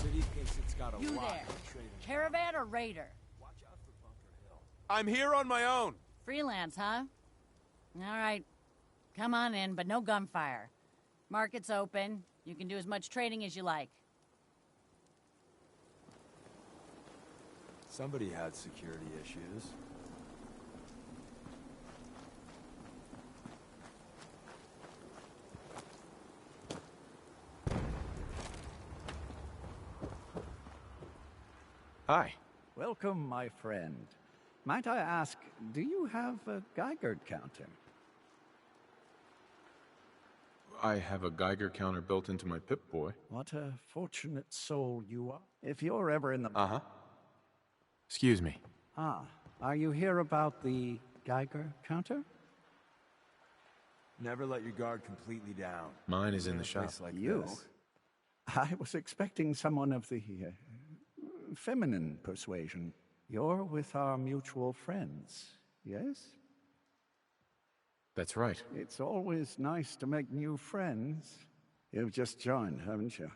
City thinks it's got a You lot there. of trading. Caravan or raider? Watch out for Bunker Hill. I'm here on my own. Freelance, huh? All right. Come on in, but no gunfire. Market's open. You can do as much trading as you like. Somebody had security issues. Hi. Welcome, my friend. Might I ask, do you have a Geiger counter? I have a Geiger counter built into my Pip-Boy. What a fortunate soul you are. If you're ever in the... Uh-huh. Excuse me. Ah, are you here about the Geiger counter? Never let your guard completely down. Mine is in the shop. Like You? this. I was expecting someone of the feminine persuasion. You're with our mutual friends, yes? That's right. It's always nice to make new friends. You've just joined, haven't you?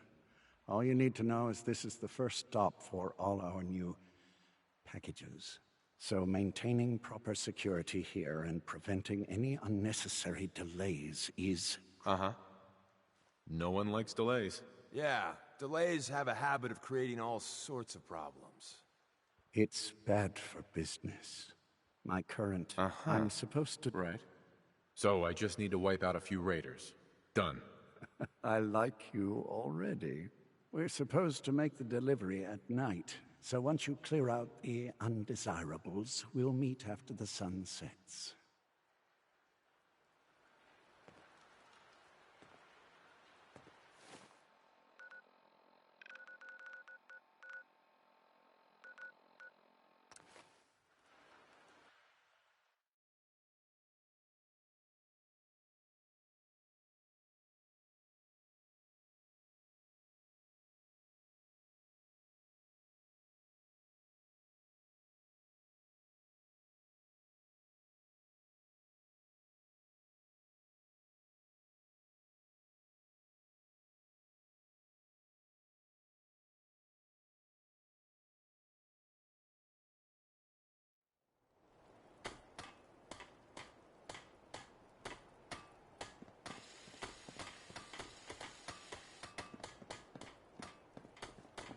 All you need to know is this is the first stop for all our new packages. So maintaining proper security here and preventing any unnecessary delays is... Uh-huh. No one likes delays. Yeah, delays have a habit of creating all sorts of problems. It's bad for business. My current... I'm supposed to... Right. So I just need to wipe out a few raiders. Done. I like you already. We're supposed to make the delivery at night, so once you clear out the undesirables, we'll meet after the sun sets.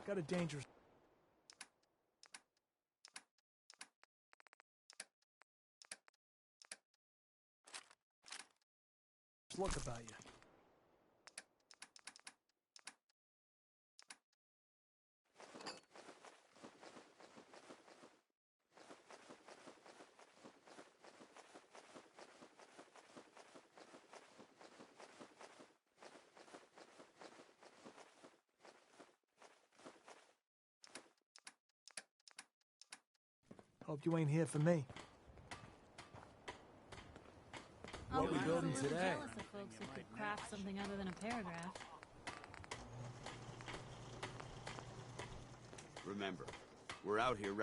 Got a dangerous... look about you. Hope you ain't here for me. What we building today? Jealous of folks who could craft something other than a paragraph. Remember, we're out here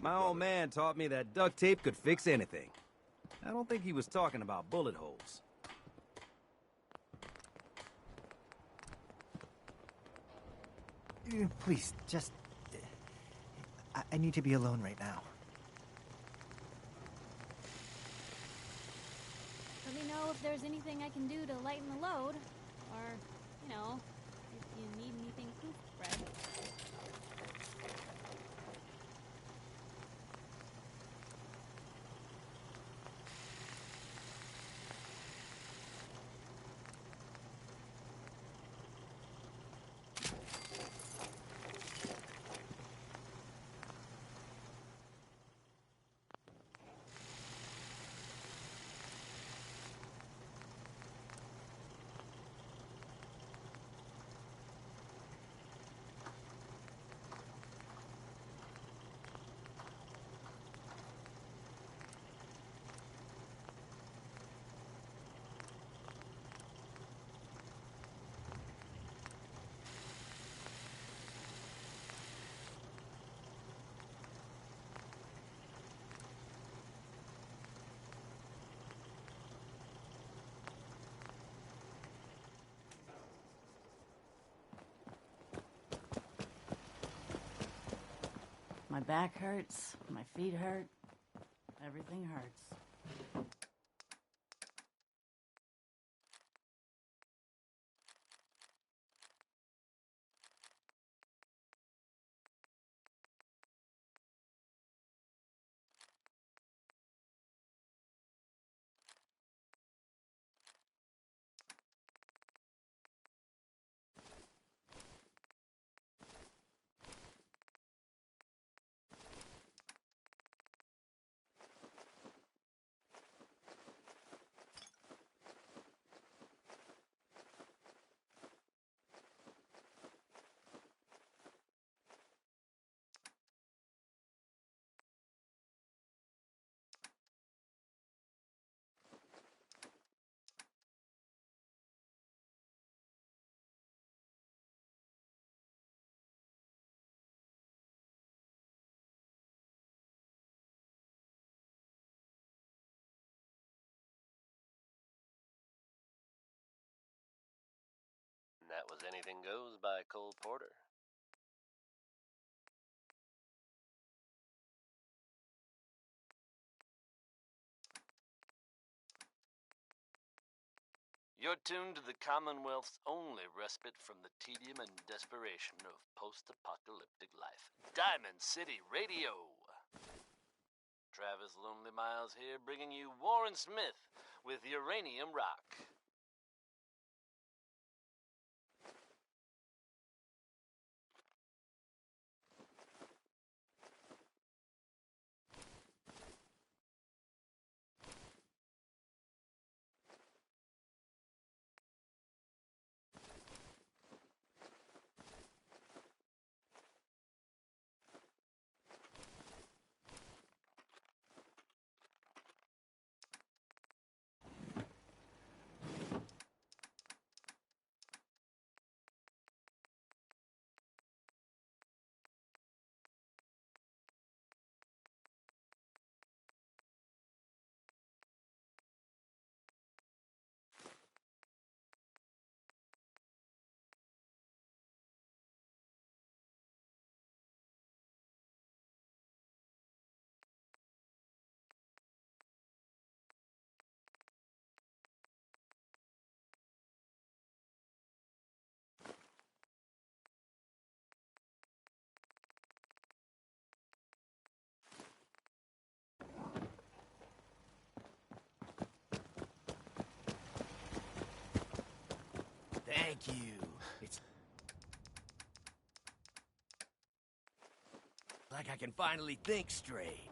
My old man taught me that duct tape could fix anything. I don't think he was talking about bullet holes. Please, just I need to be alone right now. Let me know if there's anything I can do to lighten the load. Or, you know, if you need anything poof bread. My back hurts, my feet hurt, everything hurts. And that was Anything Goes by Cole Porter. You're tuned to the Commonwealth's only respite from the tedium and desperation of post-apocalyptic life. Diamond City Radio. Travis Lonely Miles here, bringing you Warren Smith with Uranium Rock. Thank you. It's like I can finally think straight.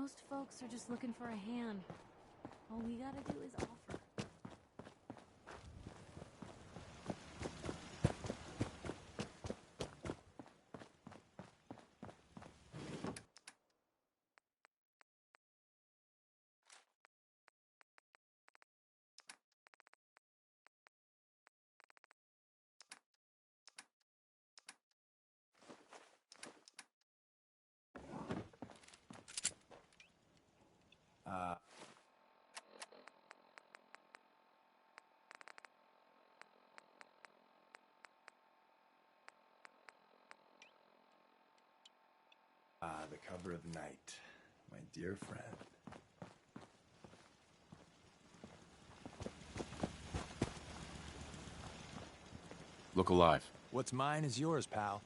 Most folks are just looking for a hand. All we gotta do is offer. The cover of Night, my dear friend. Look alive. What's mine is yours, pal.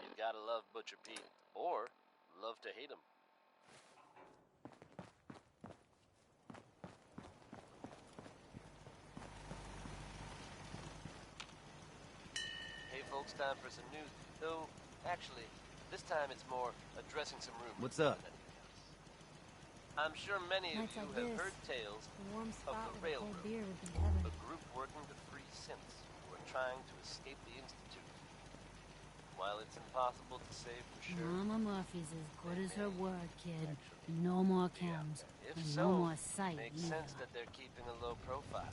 You gotta love Butcher Pete, or love to hate him. Hey folks, time for some news. Though, actually, this time it's more addressing some rumors. What's up? than anything else. I'm sure many of Nights you like have this, heard tales a warm of spot the with a cold Railroad, beer would be heaven. a group working to free synths who are trying to escape the Institute. While it's impossible to say for sure, Mama Murphy's as good as her word, kid. No more chems. if And so, no more sight makes either. sense that they're keeping a low profile.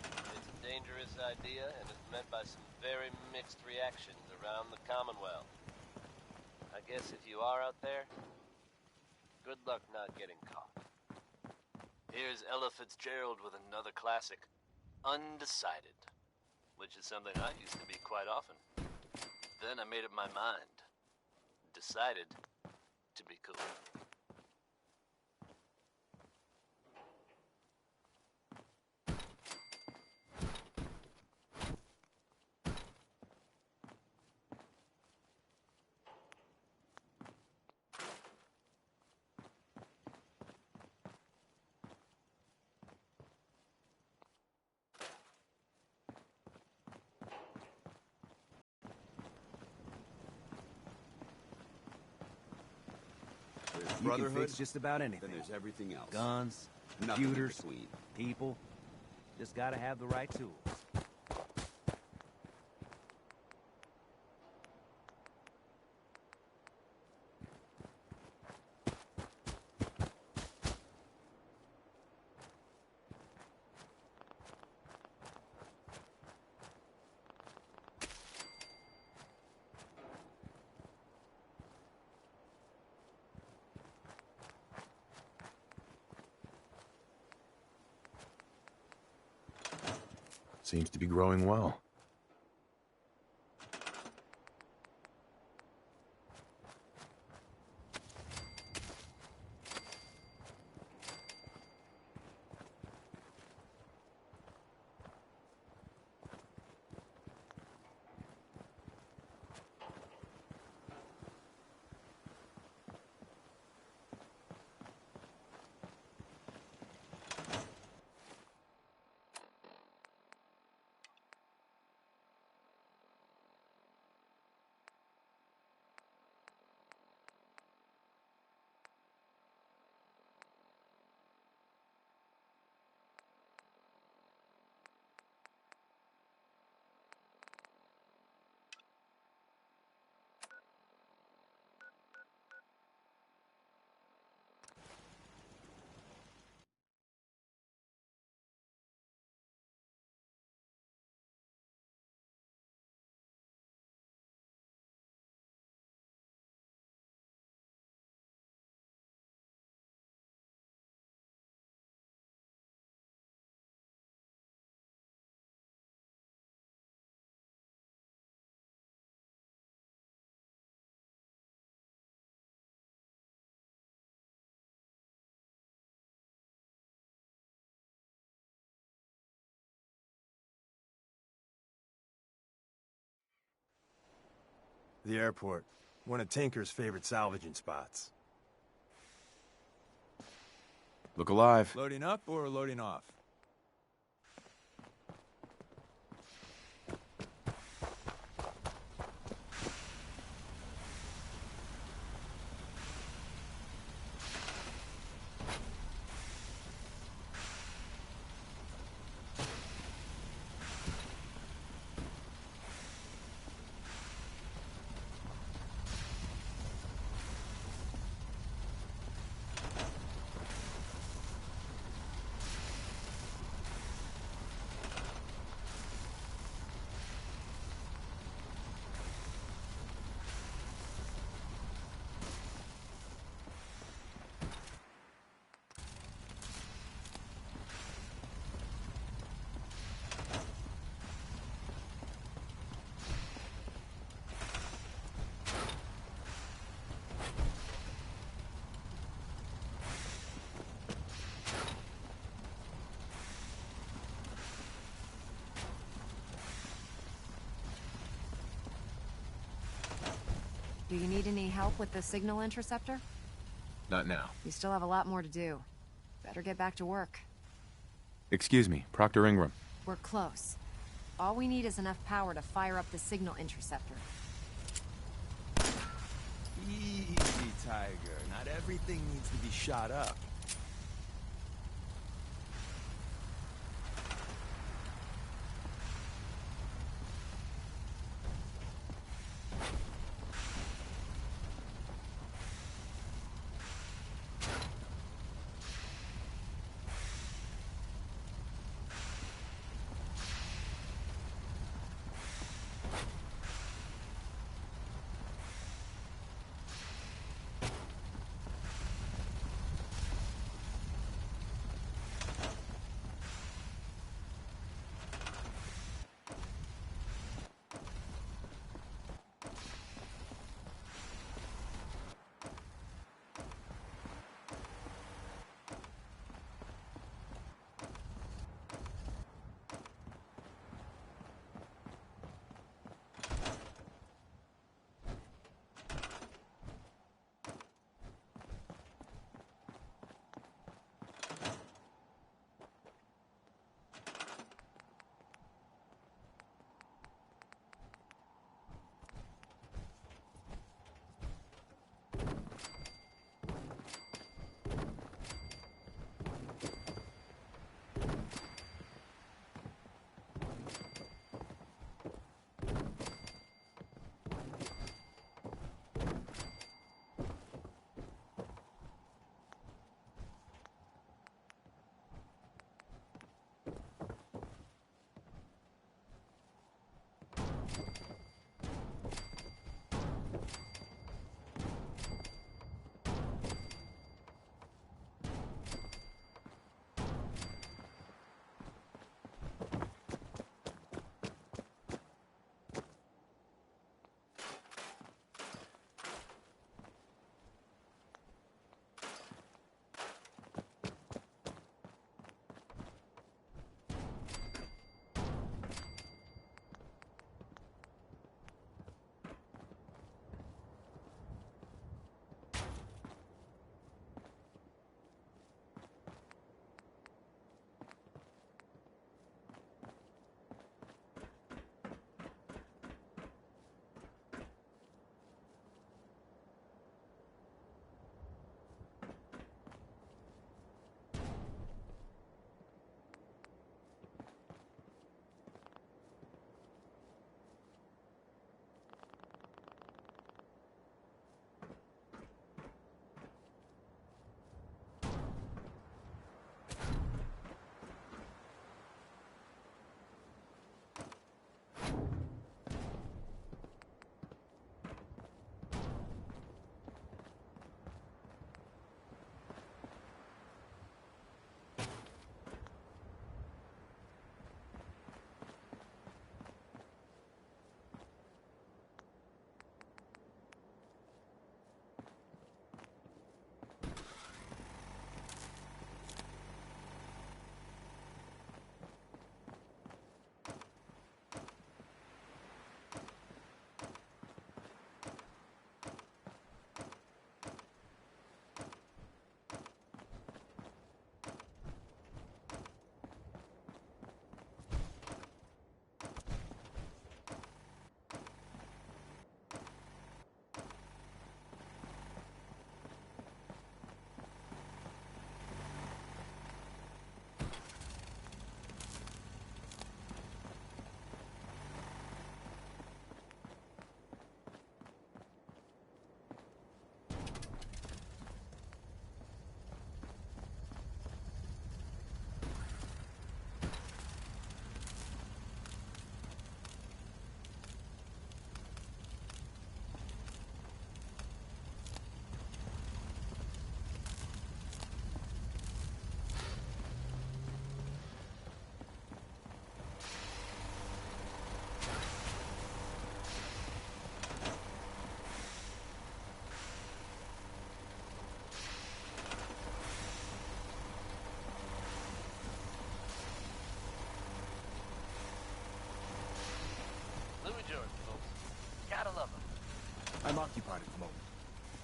It's a dangerous idea and is met by some very mixed reactions around the Commonwealth. I guess if you are out there, good luck not getting caught. Here's Ella Fitzgerald with another classic, Undecided, which is something I used to be quite often. Then I made up my mind. Decided to be cool. There's You brotherhood, can fix just about anything. then there's everything else. Guns, Nothing in computers, between. people. Just gotta have the right tools. Seems to be growing well. The airport. One of Tinker's favorite salvaging spots. Look alive. Loading up or loading off? Do you need any help with the signal interceptor? Not now. You still have a lot more to do. Better get back to work. Excuse me, Proctor Ingram. We're close. All we need is enough power to fire up the signal interceptor. Easy, Tiger. Not everything needs to be shot up.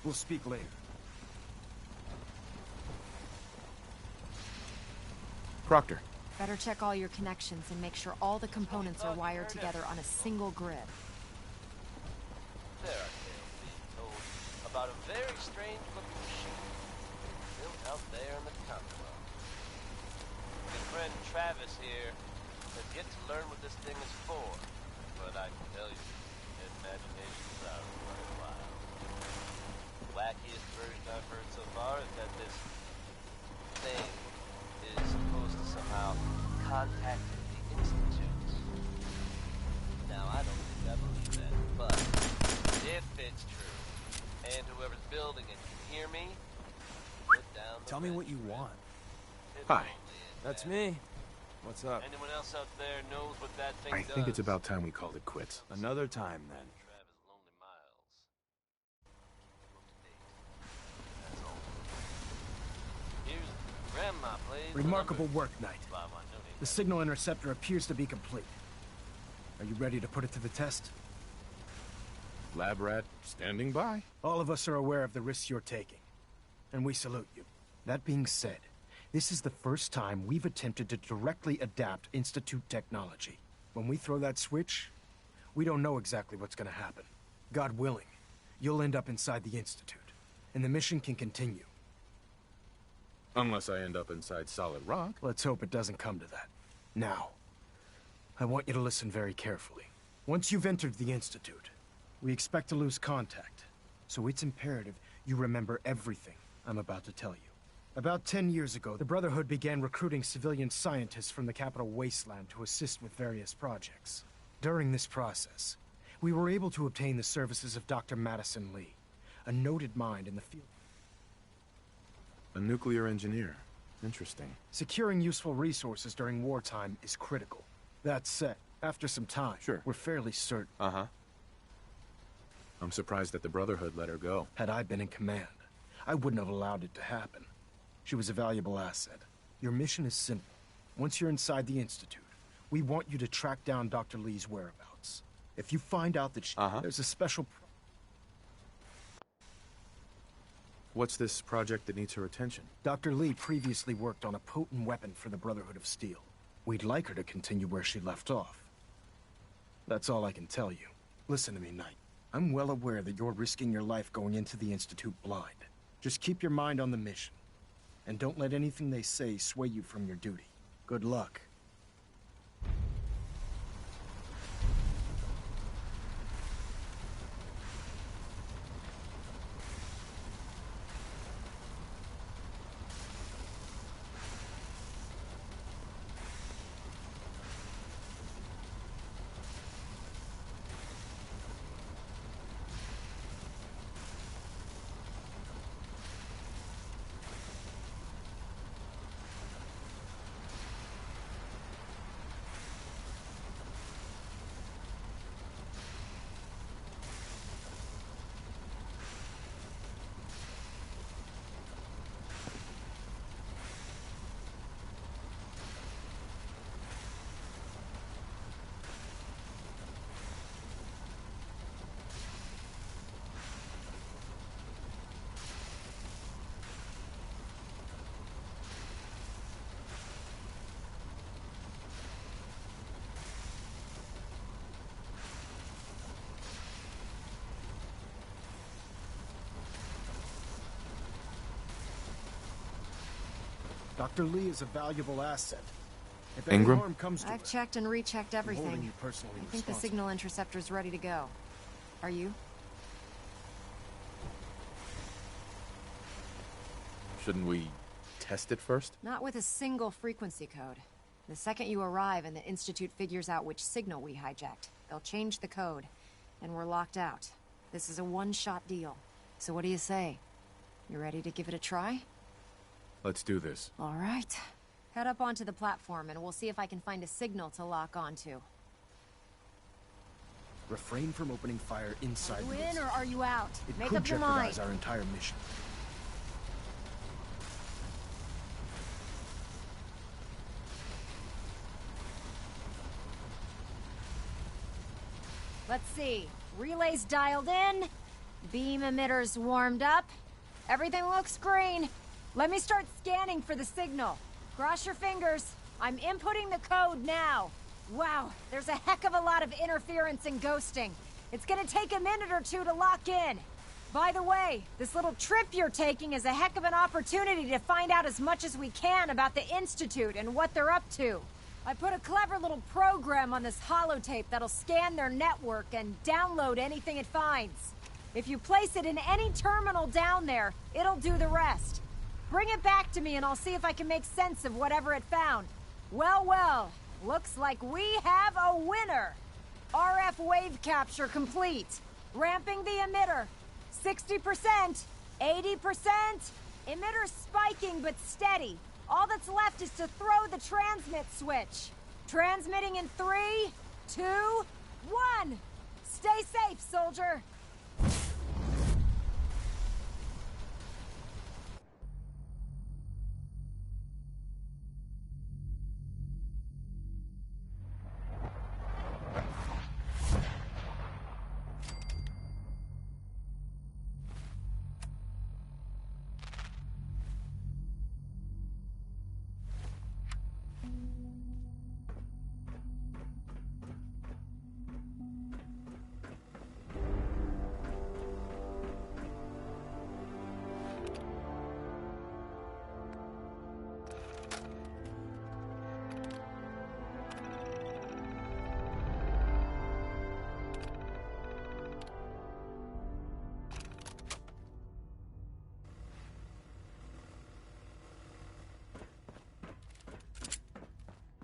We'll speak later. Proctor. Better check all your connections and make sure all the components are wired together on a single grid. There are tales being told about a very strange-looking machine built out there in the Commonwealth. My friend Travis here has yet to learn what this thing is for, but I can tell you, imaginations are running wild. The wackiest version I've heard so far is that this thing is supposed to somehow contact the Institute. Now, I don't think I believe that, but if it's true, and whoever's building it can hear me, put down the Tell me what you want. Hi. That's me. What's up? Anyone else out there knows what that thing I does? think it's about time we called it quits. Another time, then. Travis Lonely Miles. Up to date. That's all. Here's Grandma plays. Remarkable work, Knight. The signal interceptor appears to be complete. Are you ready to put it to the test? Lab rat, standing by. All of us are aware of the risks you're taking, and we salute you. That being said, this is the first time we've attempted to directly adapt Institute technology. When we throw that switch, we don't know exactly what's gonna happen. God willing, you'll end up inside the Institute, and the mission can continue. Unless I end up inside solid rock. Let's hope it doesn't come to that. Now, I want you to listen very carefully. Once you've entered the Institute, we expect to lose contact, so it's imperative you remember everything I'm about to tell you. About 10 years ago, the Brotherhood began recruiting civilian scientists from the capital wasteland to assist with various projects. During this process, we were able to obtain the services of Dr. Madison Lee, a noted mind in the field. A nuclear engineer. Interesting. Securing useful resources during wartime is critical. That said, after some time, we're fairly certain. Uh-huh. I'm surprised that the Brotherhood let her go. Had I been in command, I wouldn't have allowed it to happen. She was a valuable asset. Your mission is simple. Once you're inside the Institute, we want you to track down Dr. Lee's whereabouts. If you find out that there's a special... What's this project that needs her attention? Dr. Lee previously worked on a potent weapon for the Brotherhood of Steel. We'd like her to continue where she left off. That's all I can tell you. Listen to me, Knight. I'm well aware that you're risking your life going into the Institute blind. Just keep your mind on the mission. And don't let anything they say sway you from your duty. Good luck. Dr. Lee is a valuable asset. If any Ingram? harm comes to I've checked and rechecked everything. holding you personally I think the responsible. signal interceptor's ready to go. Are you? Shouldn't we test it first? Not with a single frequency code. The second you arrive and the Institute figures out which signal we hijacked, they'll change the code, and we're locked out. This is a one-shot deal. So what do you say? You ready to give it a try? Let's do this. All right. Head up onto the platform and we'll see if I can find a signal to lock onto. Refrain from opening fire inside Are the you in base. or are you out? It Make could up your mind. jeopardize our entire mission. Let's see. Relays dialed in. Beam emitters warmed up. Everything looks green. Let me start scanning for the signal. Cross your fingers. I'm inputting the code now. Wow, there's a heck of a lot of interference and ghosting. It's gonna take a minute or two to lock in. By the way, this little trip you're taking is a heck of an opportunity to find out as much as we can about the Institute and what they're up to. I put a clever little program on this holotape that'll scan their network and download anything it finds. If you place it in any terminal down there, it'll do the rest. Bring it back to me and I'll see if I can make sense of whatever it found. Well, well, looks like we have a winner. RF wave capture complete. Ramping the emitter. 60%, 80%. Emitter spiking but steady. All that's left is to throw the transmit switch. Transmitting in 3, 2, 1. Stay safe, soldier.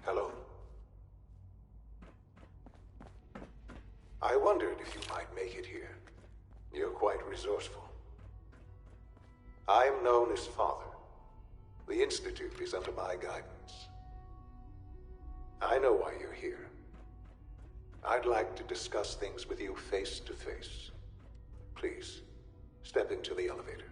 Hello. I wondered if you might make it here. You're quite resourceful. I'm known as Father. The Institute is under my guidance. I know why you're here. I'd like to discuss things with you face to face. Please, step into the elevator.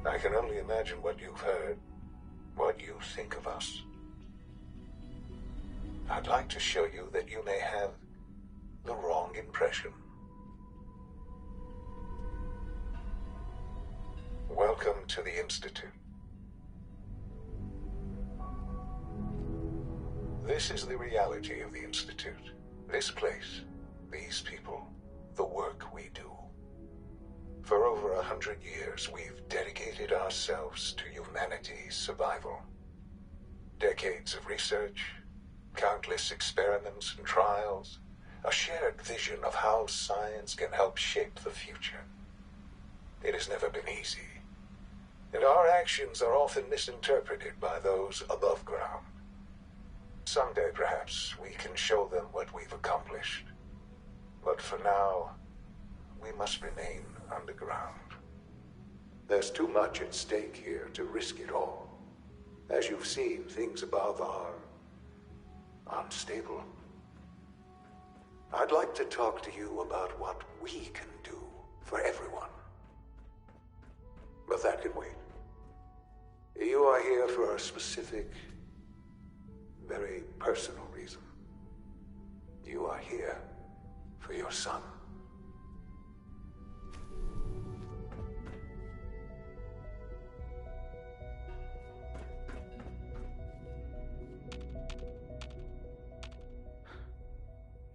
I can only imagine what you've heard, what you think of us. I'd like to show you that you may have the wrong impression. Welcome to the Institute. This is the reality of the Institute. This place, these people, the work we do. For over 100 years, we've dedicated ourselves to humanity's survival. Decades of research, countless experiments and trials, a shared vision of how science can help shape the future. It has never been easy, and our actions are often misinterpreted by those above ground. Someday, perhaps, we can show them what we've accomplished. But for now, we must remain underground. There's too much at stake here to risk it all. As you've seen, things above are unstable. I'd like to talk to you about what we can do for everyone. But that can wait. You are here for a specific, very personal reason. You are here for your son.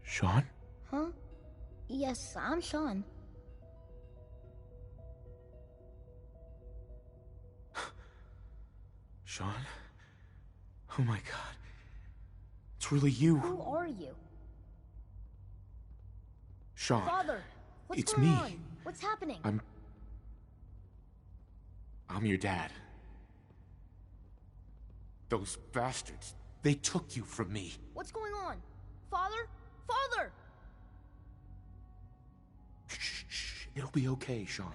Sean? Huh? Yes, I'm Sean. Sean? Oh my god. It's really you. Who are you? Sean. Father, what's It's going me. on? What's happening? I'm your dad. Those bastards, they took you from me. What's going on? Father? Father! Shh, it'll be okay, Sean.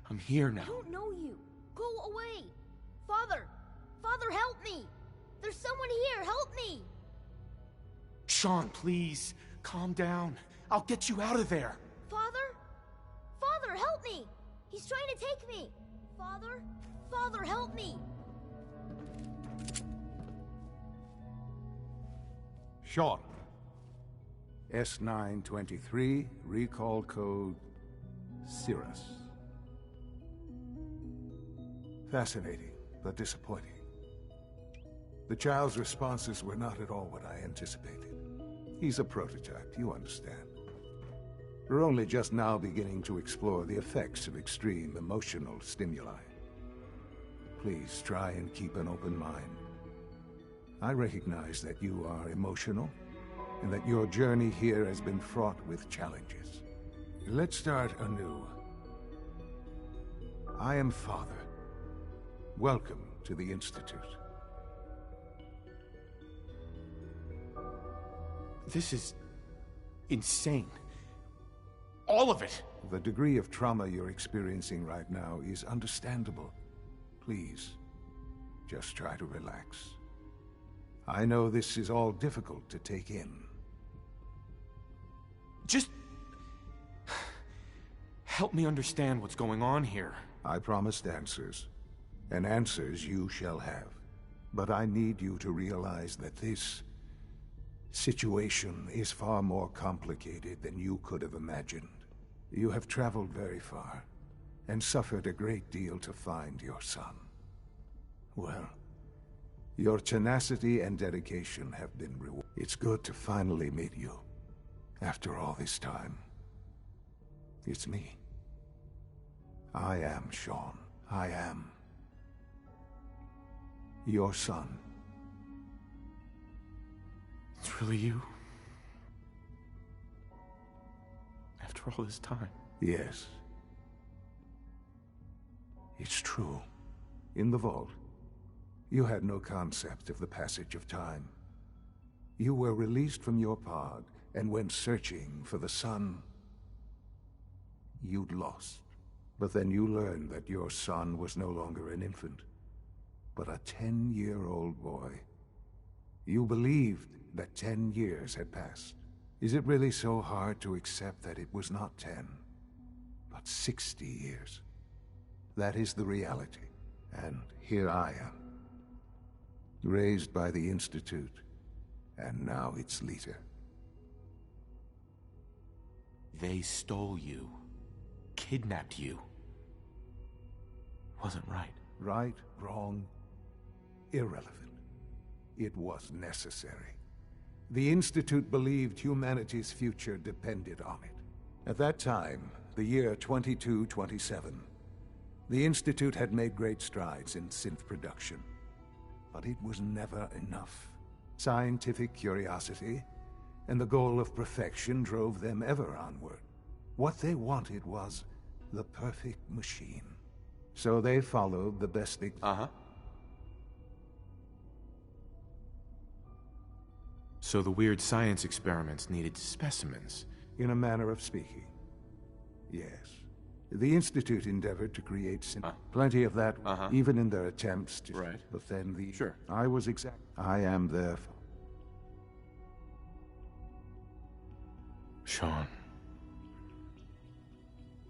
I'm here now. I don't know you. Go away. Father! Father, help me! There's someone here, help me! Sean, please. Calm down. I'll get you out of there. Father? Father, help me! He's trying to take me! Father? Father, help me! Sean. S923, recall code Cirrus. Fascinating, but disappointing. The child's responses were not at all what I anticipated. He's a prototype, you understand. We're only just now beginning to explore the effects of extreme emotional stimuli. Please try and keep an open mind. I recognize that you are emotional, and that your journey here has been fraught with challenges. Let's start anew. I am Father. Welcome to the Institute. This is insane. All of it! The degree of trauma you're experiencing right now is understandable. Please, just try to relax. I know this is all difficult to take in. Just help me understand what's going on here. I promised answers, and answers you shall have. But I need you to realize that this situation is far more complicated than you could have imagined. You have traveled very far, and suffered a great deal to find your son. Well, your tenacity and dedication have been rewarded. It's good to finally meet you. After all this time. It's me. I am Sean. I am your son. It's really you? After all this time? Yes. It's true. In the vault, you had no concept of the passage of time. You were released from your pod and went searching for the son you'd lost. But then you learned that your son was no longer an infant, but a 10-year-old boy. You believed that 10 years had passed. Is it really so hard to accept that it was not 10, but 60 years? That is the reality, and here I am. Raised by the Institute, and now its leader. They stole you. Kidnapped you. Wasn't right. Right, wrong, irrelevant. It was necessary. The Institute believed humanity's future depended on it. At that time, the year 2227, the Institute had made great strides in synth production. But it was never enough. Scientific curiosity and the goal of perfection drove them ever onward. What they wanted was the perfect machine. So they followed the best they... So the weird science experiments needed specimens. In a manner of speaking. Yes. The Institute endeavored to create plenty of that, even in their attempts to... Right. But then the... Sure. I was exact... I am their... Sean.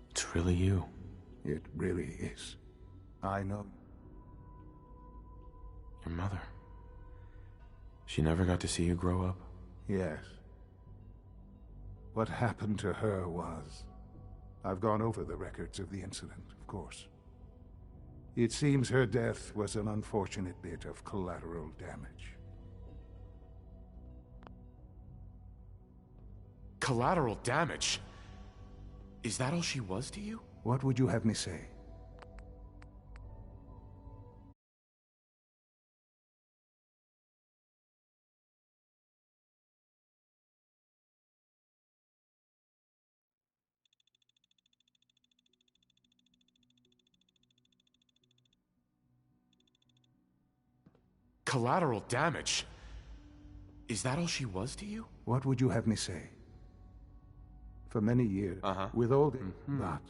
It's really you. It really is. I know. Your mother. She never got to see you grow up? Yes. What happened to her was... I've gone over the records of the incident, of course. It seems her death was an unfortunate bit of collateral damage. Collateral damage? Is that all she was to you? What would you have me say? Collateral damage? Is that all she was to you? What would you have me say? For many years, with all the... But...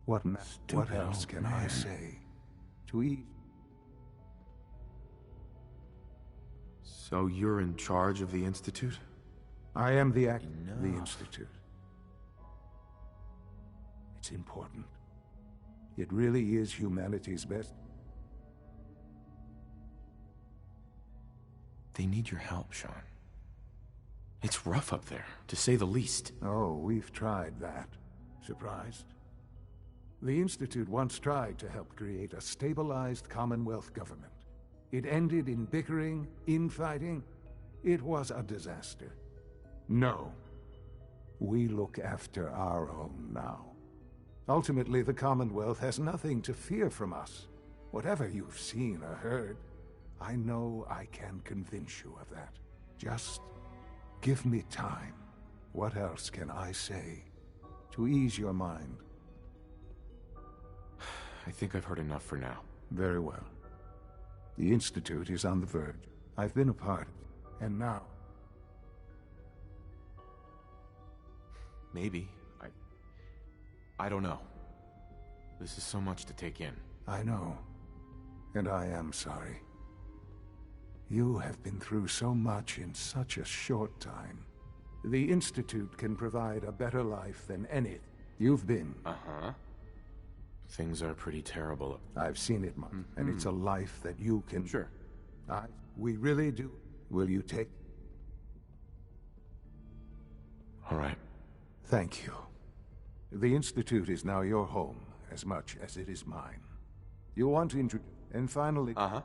What else can I say? To eat... So you're in charge of the Institute? I am the the Institute. It's important. It really is humanity's best. They need your help, Sean. It's rough up there, to say the least. Oh, we've tried that. Surprised? The Institute once tried to help create a stabilized Commonwealth government. It ended in bickering, infighting. It was a disaster. No. We look after our own now. Ultimately, the Commonwealth has nothing to fear from us. Whatever you've seen or heard, I know I can convince you of that. Just give me time. What else can I say to ease your mind? I think I've heard enough for now. Very well. The Institute is on the verge. I've been a part of it, and now... Maybe. I don't know. This is so much to take in. I know. And I am sorry. You have been through so much in such a short time. The Institute can provide a better life than any you've been. Uh-huh. Things are pretty terrible. I've seen it, Mark, and it's a life that you can... Sure. We really do. Will you take... All right. Thank you. The Institute is now your home, as much as it is mine. You want to introduce... And finally... Uh-huh.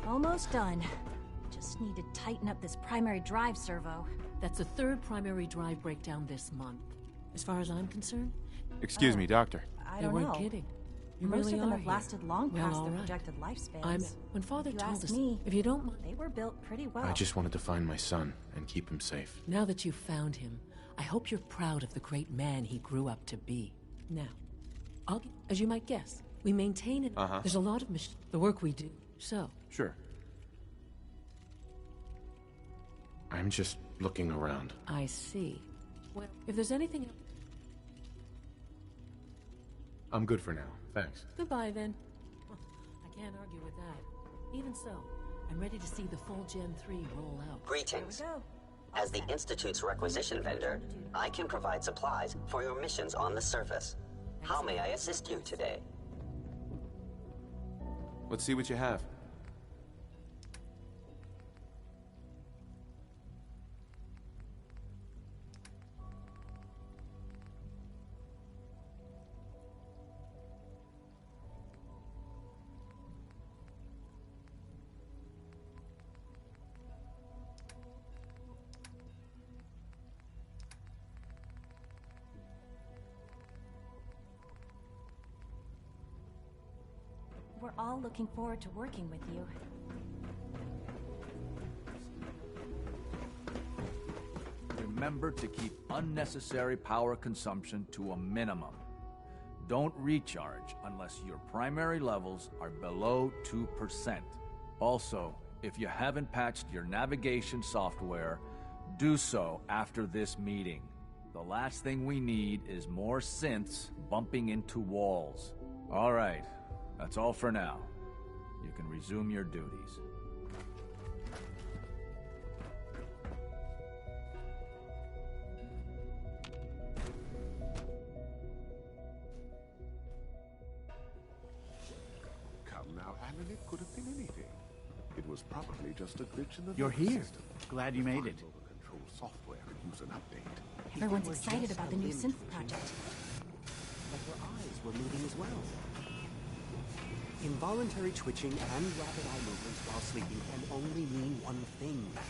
Almost done. Just need to tighten up this primary drive servo. That's the third primary drive breakdown this month. As far as I'm concerned... Excuse me, Doctor. I They don't weren't know. kidding. You Most really of them are have here. lasted long Well, past all their right. projected lifespans. When Father If you told ask us... me, If you don't mind... they were built pretty well. I just wanted to find my son and keep him safe. Now that you've found him, I hope you're proud of the great man he grew up to be. Now, as you might guess, we maintain it. Uh-huh. There's a lot of the work we do. So, Sure. I'm just looking around. I see. Well, if there's anything else... I'm good for now. Thanks. Goodbye, then. I can't argue with that. Even so, I'm ready to see the full Gen 3 roll out. Greetings. As the Institute's requisition vendor, I can provide supplies for your missions on the surface. How may I assist you today? Let's see what you have. We're all looking forward to working with you. Remember to keep unnecessary power consumption to a minimum. Don't recharge unless your primary levels are below 2%. Also, if you haven't patched your navigation software, do so after this meeting. The last thing we need is more synths bumping into walls. All right, that's all for now. You can resume your duties. Come now, Alan, it could have been anything. It was probably just a glitch in the You're nervous here. system. Glad you made it. Control software could use an update. Everyone's excited about the new synth project. But her eyes were moving as well. Involuntary twitching and rapid eye movements while sleeping can only mean one thing, Max.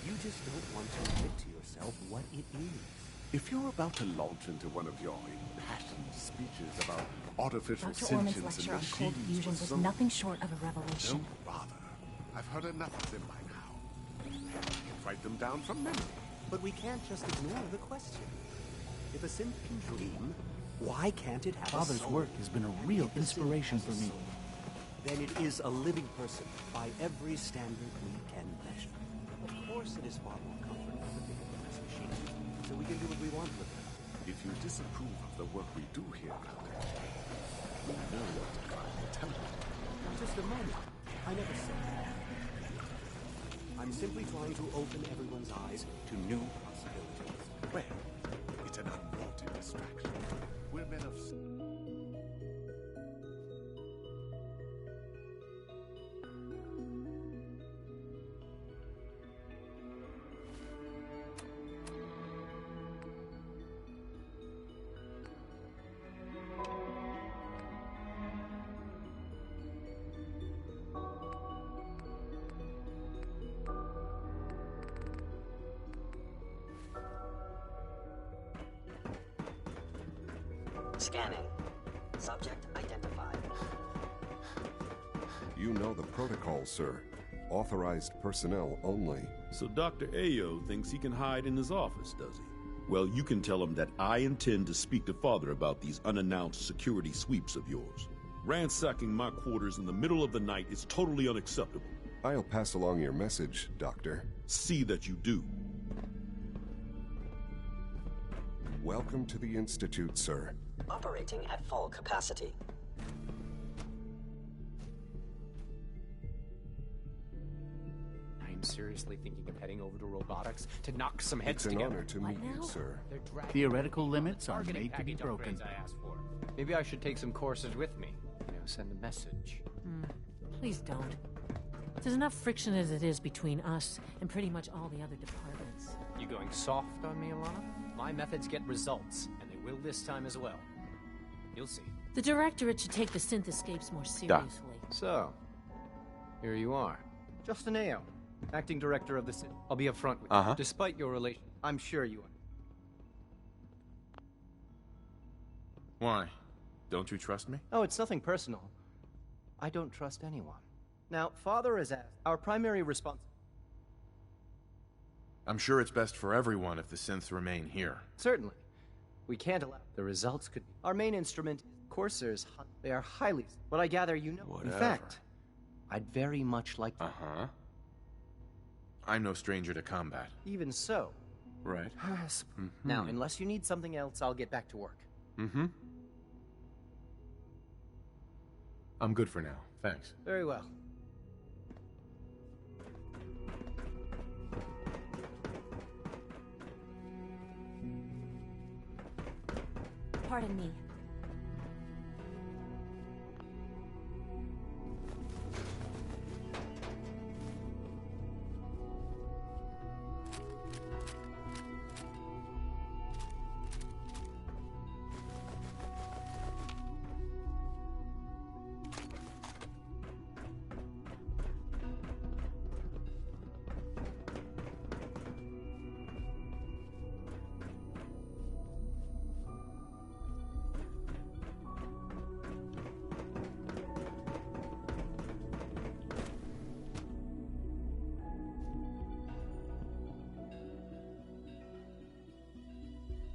You just don't want to admit to yourself what it is. If you're about to launch into one of your impassioned speeches about artificial Dr. Orman's sentience lecture and on cold machines fusion for was so... nothing short of a revelation. Don't bother. I've heard enough of them by now. I can write them down from memory. But we can't just ignore the question. If a synth can dream, why can't it have Father's a soul? work has been a real inspiration for me. Then it is a living person by every standard we can measure. Of course it is far more comfortable to think of them as machines, so we can do what we want with them. If you disapprove of the work we do here, Doctor, you know what to try to tell me. Just a moment. I never said that. I'm simply trying to open everyone's eyes to new possibilities. Well, it's an unwanted distraction. We're men of... Scanning. Subject identified. You know the protocol, sir. Authorized personnel only. So Dr. Ayo thinks he can hide in his office, does he? Well, you can tell him that I intend to speak to Father about these unannounced security sweeps of yours. Ransacking my quarters in the middle of the night is totally unacceptable. I'll pass along your message, Doctor. See that you do. Welcome to the Institute, sir. Operating at full capacity. I'm seriously thinking of heading over to robotics to knock some heads It's an together. honor to meet you, sir. Theoretical limits are made to be broken. I asked for. Maybe I should take some courses with me. Send a message. Please don't. There's enough friction as it is between us and pretty much all the other departments. You going soft on me, Alana? My methods get results, and they will this time as well. You'll see. The Directorate should take the synth escapes more seriously. So, here you are. Justin Ayo, acting director of the city. I'll be upfront with you. Despite your relation, I'm sure you are. Why? Don't you trust me? Oh, it's nothing personal. I don't trust anyone. Now, Father has asked our primary response. I'm sure it's best for everyone if the synths remain here. Certainly. We can't allow... The results could be... Our main instrument, Corsairs, they are highly... But I gather you know... Whatever. In fact, I'd very much like to... Uh-huh. I'm no stranger to combat. Even so... Right. Now, unless you need something else, I'll get back to work. I'm good for now. Thanks. Very well. Pardon me.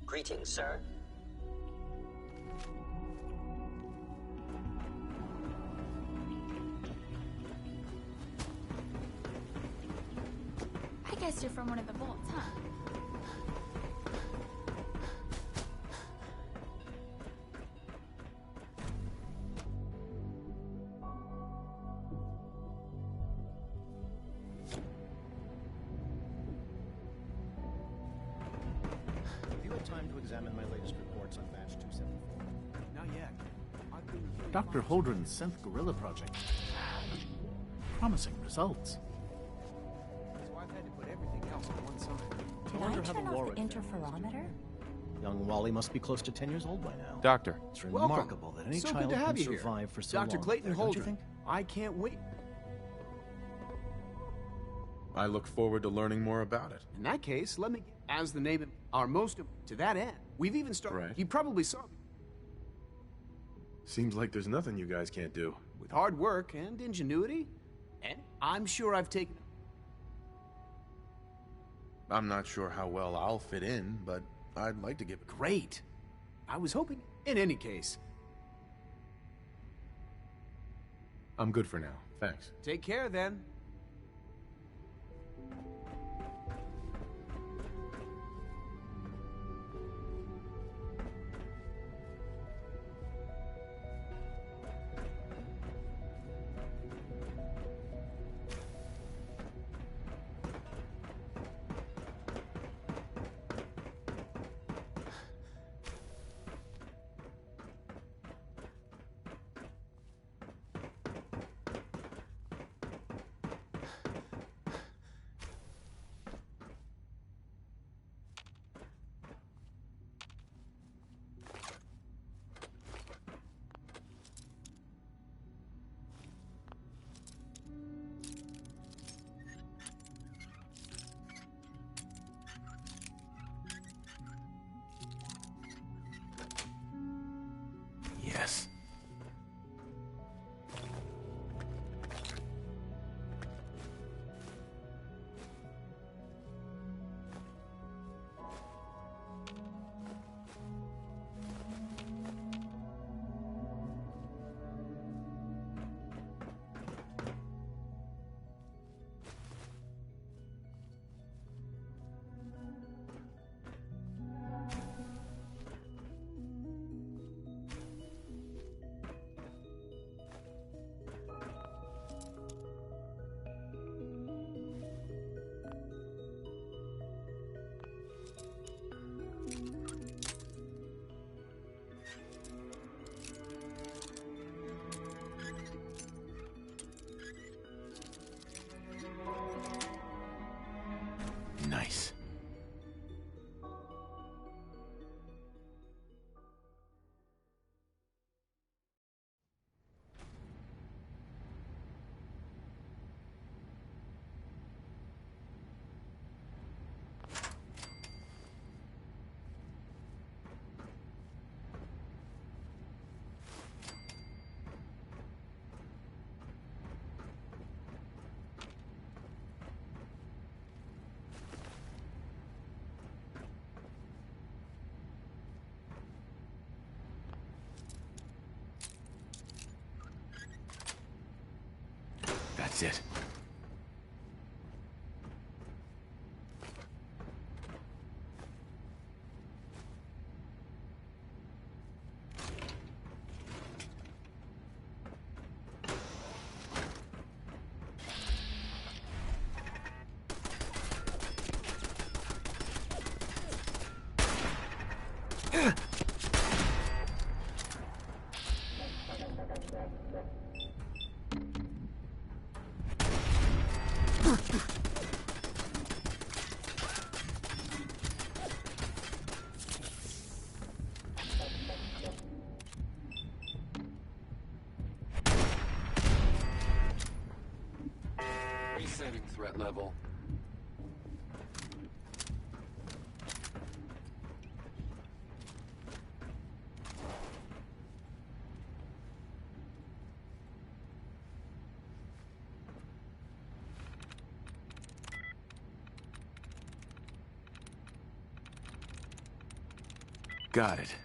Greetings, sir. I guess you're from one of the vaults, huh? Have you had time to examine my latest reports on Batch 274? Not yet. I've been Dr. Holdren's synth gorilla project. Promising results. So I've had to put everything else on one side. Did I turn off the interferometer? Young Wally must be close to 10 years old by now. Doctor. It's remarkable that any So child good to have can you here. survive for so Dr. long. Clayton Don't you Holdren. think? I can't wait. I look forward to learning more about it. In that case, let me, as the name, our most, to that end, we've even started. Right. You probably saw, Seems like there's nothing you guys can't do. with hard work and ingenuity, and I'm sure I've taken. I'm not sure how well I'll fit in, but I'd like to give it. Great. I was hoping. In any case, I'm good for now. Thanks. take care then. Yes. Nice. That's it. Resetting threat level. Got it.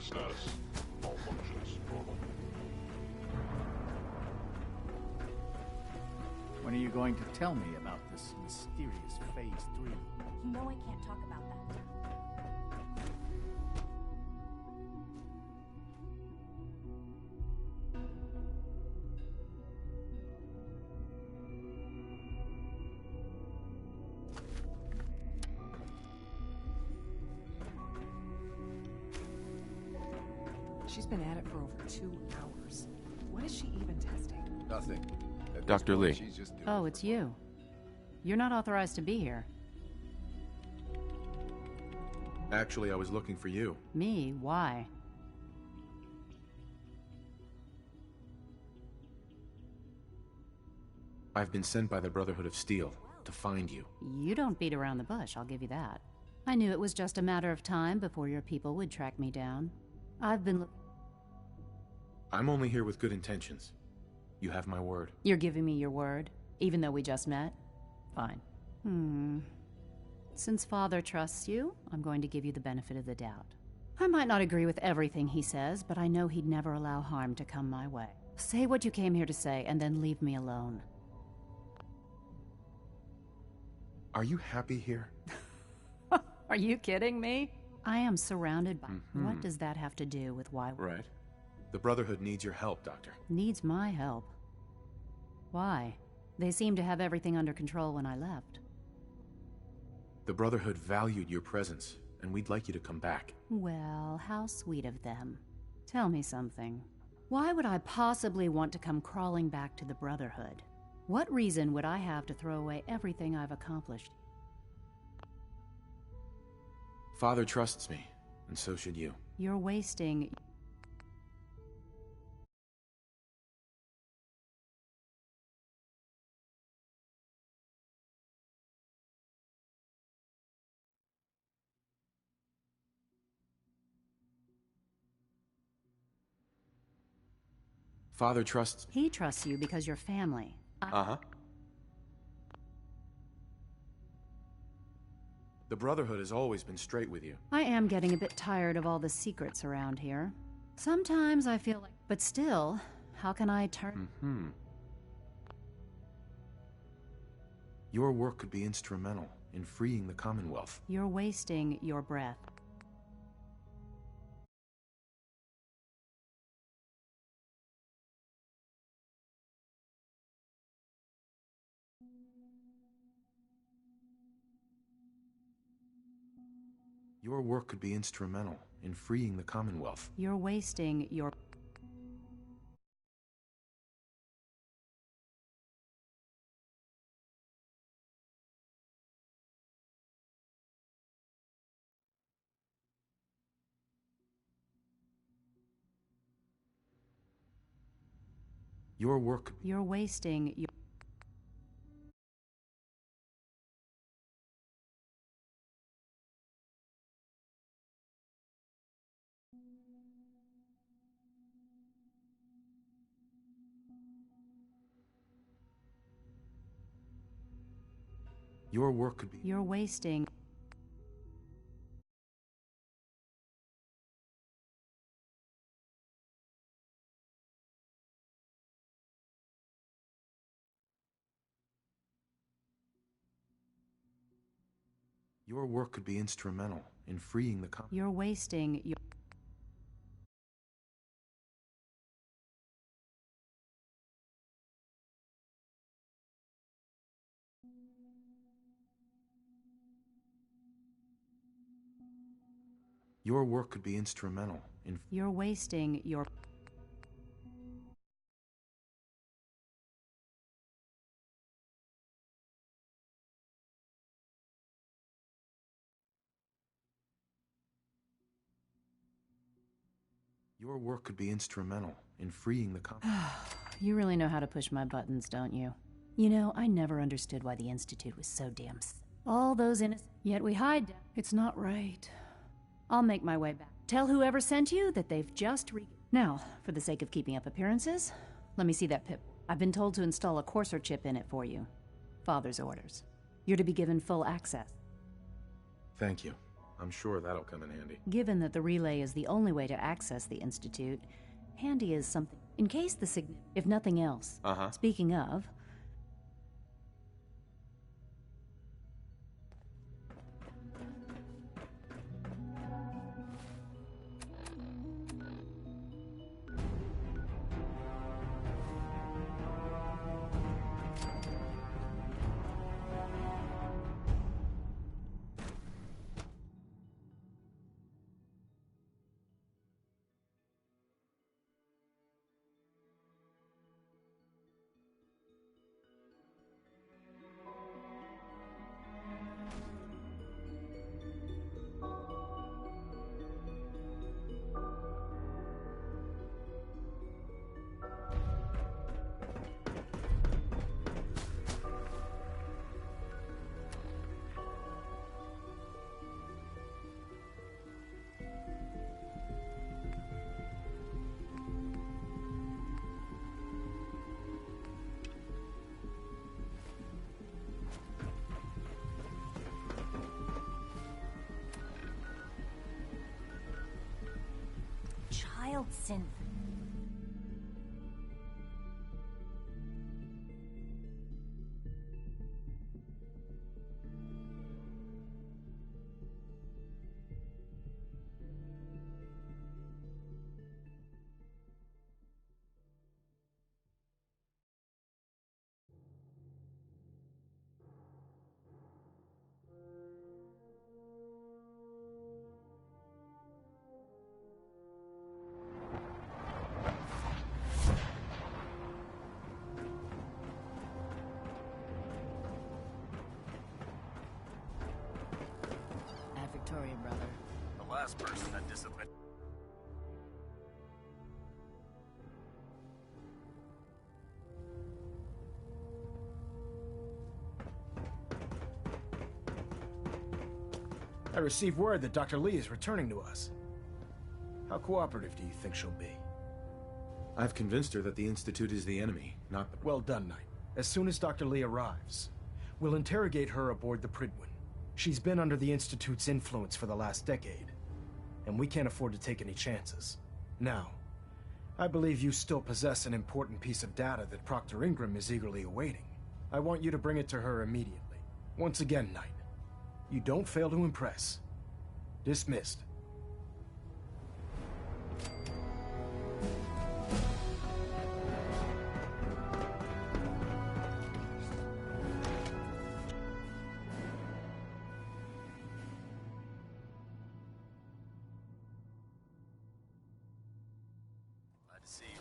status. All functions normal. When are you going to tell me about this mysterious Phase 3? You know I can't talk about that. She's been at it for over 2 hours. What is she even testing? Nothing. Dr. Lee. Oh, it's you. You're not authorized to be here. Actually, I was looking for you. Me? Why? I've been sent by the Brotherhood of Steel to find you. You don't beat around the bush, I'll give you that. I knew it was just a matter of time before your people would track me down. I've been I'm only here with good intentions. You have my word. You're giving me your word, even though we just met? Fine. Since Father trusts you, I'm going to give you the benefit of the doubt. I might not agree with everything he says, but I know he'd never allow harm to come my way. Say what you came here to say, and then leave me alone. Are you happy here? Are you kidding me? I am surrounded by... What does that have to do with why... Right. The Brotherhood needs your help, Doctor. Needs my help? Why? They seemed to have everything under control when I left. The Brotherhood valued your presence, and we'd like you to come back. Well, how sweet of them. Tell me something. Why would I possibly want to come crawling back to the Brotherhood? What reason would I have to throw away everything I've accomplished? Father trusts me, and so should you. You're wasting... Father trusts... He trusts you because you're family. Uh-huh. The Brotherhood has always been straight with you. I am getting a bit tired of all the secrets around here. Sometimes I feel like... But still, how can I turn... Your work could be instrumental in freeing the Commonwealth. You're wasting your breath. Your work could be instrumental in freeing the Commonwealth. You're wasting your... Your work... You're wasting your... Your work could be... You're wasting... Your work could be instrumental in freeing the You're wasting your... Your work could be instrumental in... You're wasting your... Your work could be instrumental in freeing the You really know how to push my buttons, don't you? You know, I never understood why the Institute was so damn... All those innocent... Yet we hide... It's not right. I'll make my way back. Tell whoever sent you that they've just Now, for the sake of keeping up appearances, let me see that pip. I've been told to install a Courser chip in it for you. Father's orders. You're to be given full access. Thank you. I'm sure that'll come in handy. Given that the relay is the only way to access the Institute, handy is something. In case the if nothing else. Speaking of... Child synth. Victorian, brother. The last person that disciplined. I received word that Dr. Lee is returning to us. How cooperative do you think she'll be? I've convinced her that the Institute is the enemy, not the... Well done, Knight. As soon as Dr. Lee arrives, we'll interrogate her aboard the Prydwen. She's been under the Institute's influence for the last decade, and we can't afford to take any chances. Now, I believe you still possess an important piece of data that Proctor Ingram is eagerly awaiting. I want you to bring it to her immediately. Once again, Knight, you don't fail to impress. Dismissed.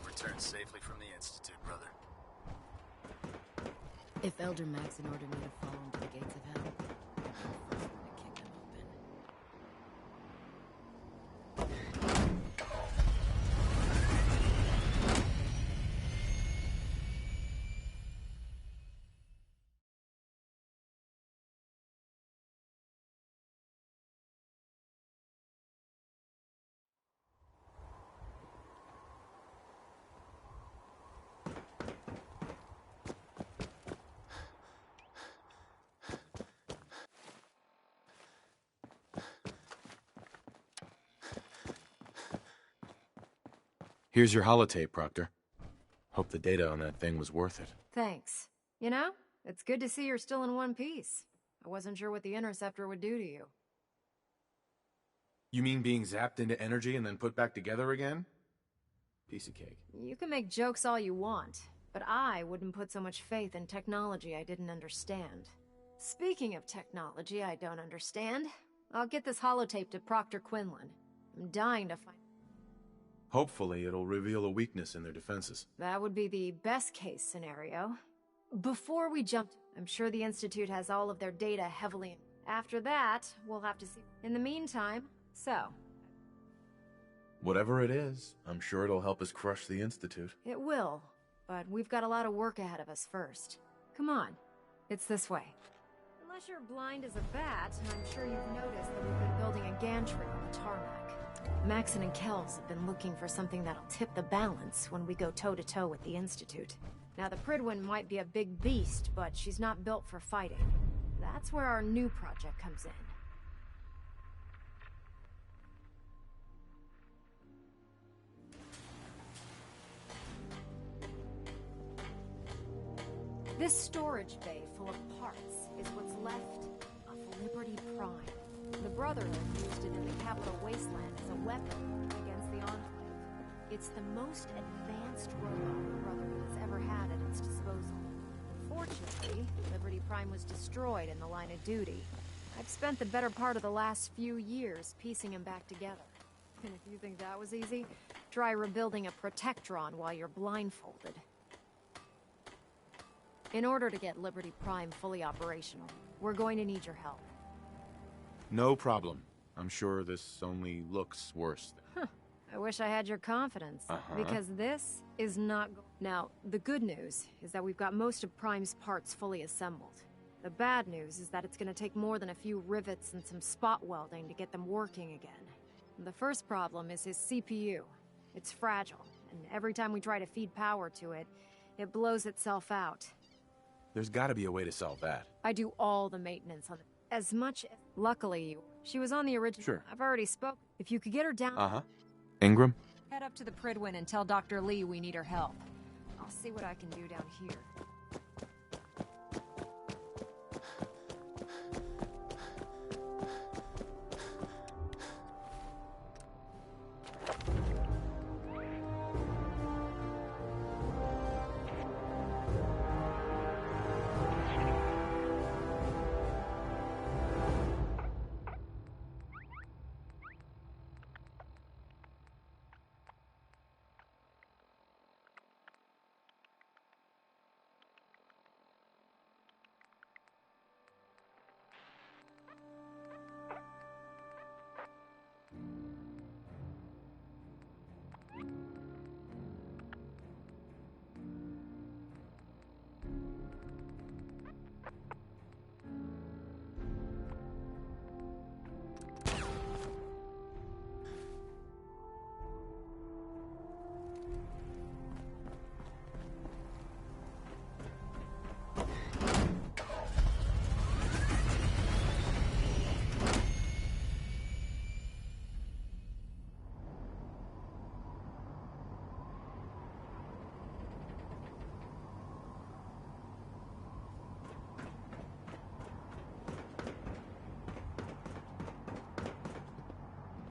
Returned safely from the Institute, brother. If Elder Maxon ordered me to fall into the gates of hell, I'd be the first one to kick them open. Here's your holotape, Proctor. Hope the data on that thing was worth it. Thanks. You know, it's good to see you're still in one piece. I wasn't sure what the Interceptor would do to you. You mean being zapped into energy and then put back together again? Piece of cake. You can make jokes all you want, but I wouldn't put so much faith in technology I didn't understand. Speaking of technology I don't understand, I'll get this holotape to Proctor Quinlan. I'm dying to find... Hopefully it'll reveal a weakness in their defenses. That would be the best-case scenario. Before we jump, I'm sure the Institute has all of their data heavily... After that, we'll have to see... In the meantime, so... Whatever it is, I'm sure it'll help us crush the Institute. It will, but we've got a lot of work ahead of us first. Come on, it's this way. Unless you're blind as a bat, I'm sure you've noticed that we've been building a gantry on the tarmac. Maxon and Kells have been looking for something that'll tip the balance when we go toe-to-toe with the Institute. Now, the Prydwen might be a big beast, but she's not built for fighting. That's where our new project comes in. This storage bay full of parts is what's left of Liberty Prime. The Brotherhood used it in the Capital Wasteland as a weapon against the Enclave. It's the most advanced robot the Brotherhood has ever had at its disposal. Unfortunately, Liberty Prime was destroyed in the line of duty. I've spent the better part of the last few years piecing him back together. And if you think that was easy, try rebuilding a Protectron while you're blindfolded. In order to get Liberty Prime fully operational, we're going to need your help. No problem. I'm sure this only looks worse. I wish I had your confidence, because this is not... Now, the good news is that we've got most of Prime's parts fully assembled. The bad news is that it's gonna take more than a few rivets and some spot welding to get them working again. The first problem is his CPU. It's fragile, and every time we try to feed power to it, it blows itself out. There's gotta be a way to solve that. I do all the maintenance on it. As much as... Luckily, she was on the original... Sure. I've already spoke. If you could get her down... Ingram? Head up to the Pridwin and tell Dr. Lee we need her help. I'll see what I can do down here.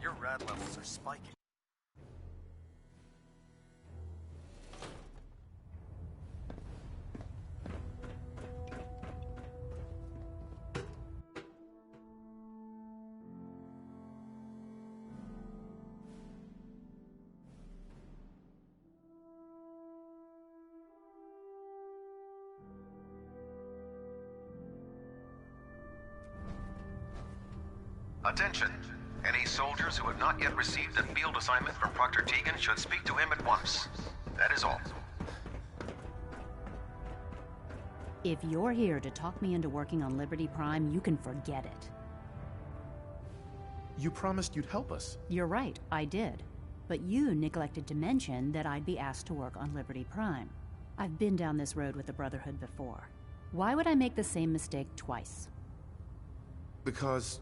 Your rad levels are spiking. Attention! Any soldiers who have not yet received a field assignment from Proctor Tegan should speak to him at once. That is all. If you're here to talk me into working on Liberty Prime, you can forget it. You promised you'd help us. You're right, I did. But you neglected to mention that I'd be asked to work on Liberty Prime. I've been down this road with the Brotherhood before. Why would I make the same mistake twice? Because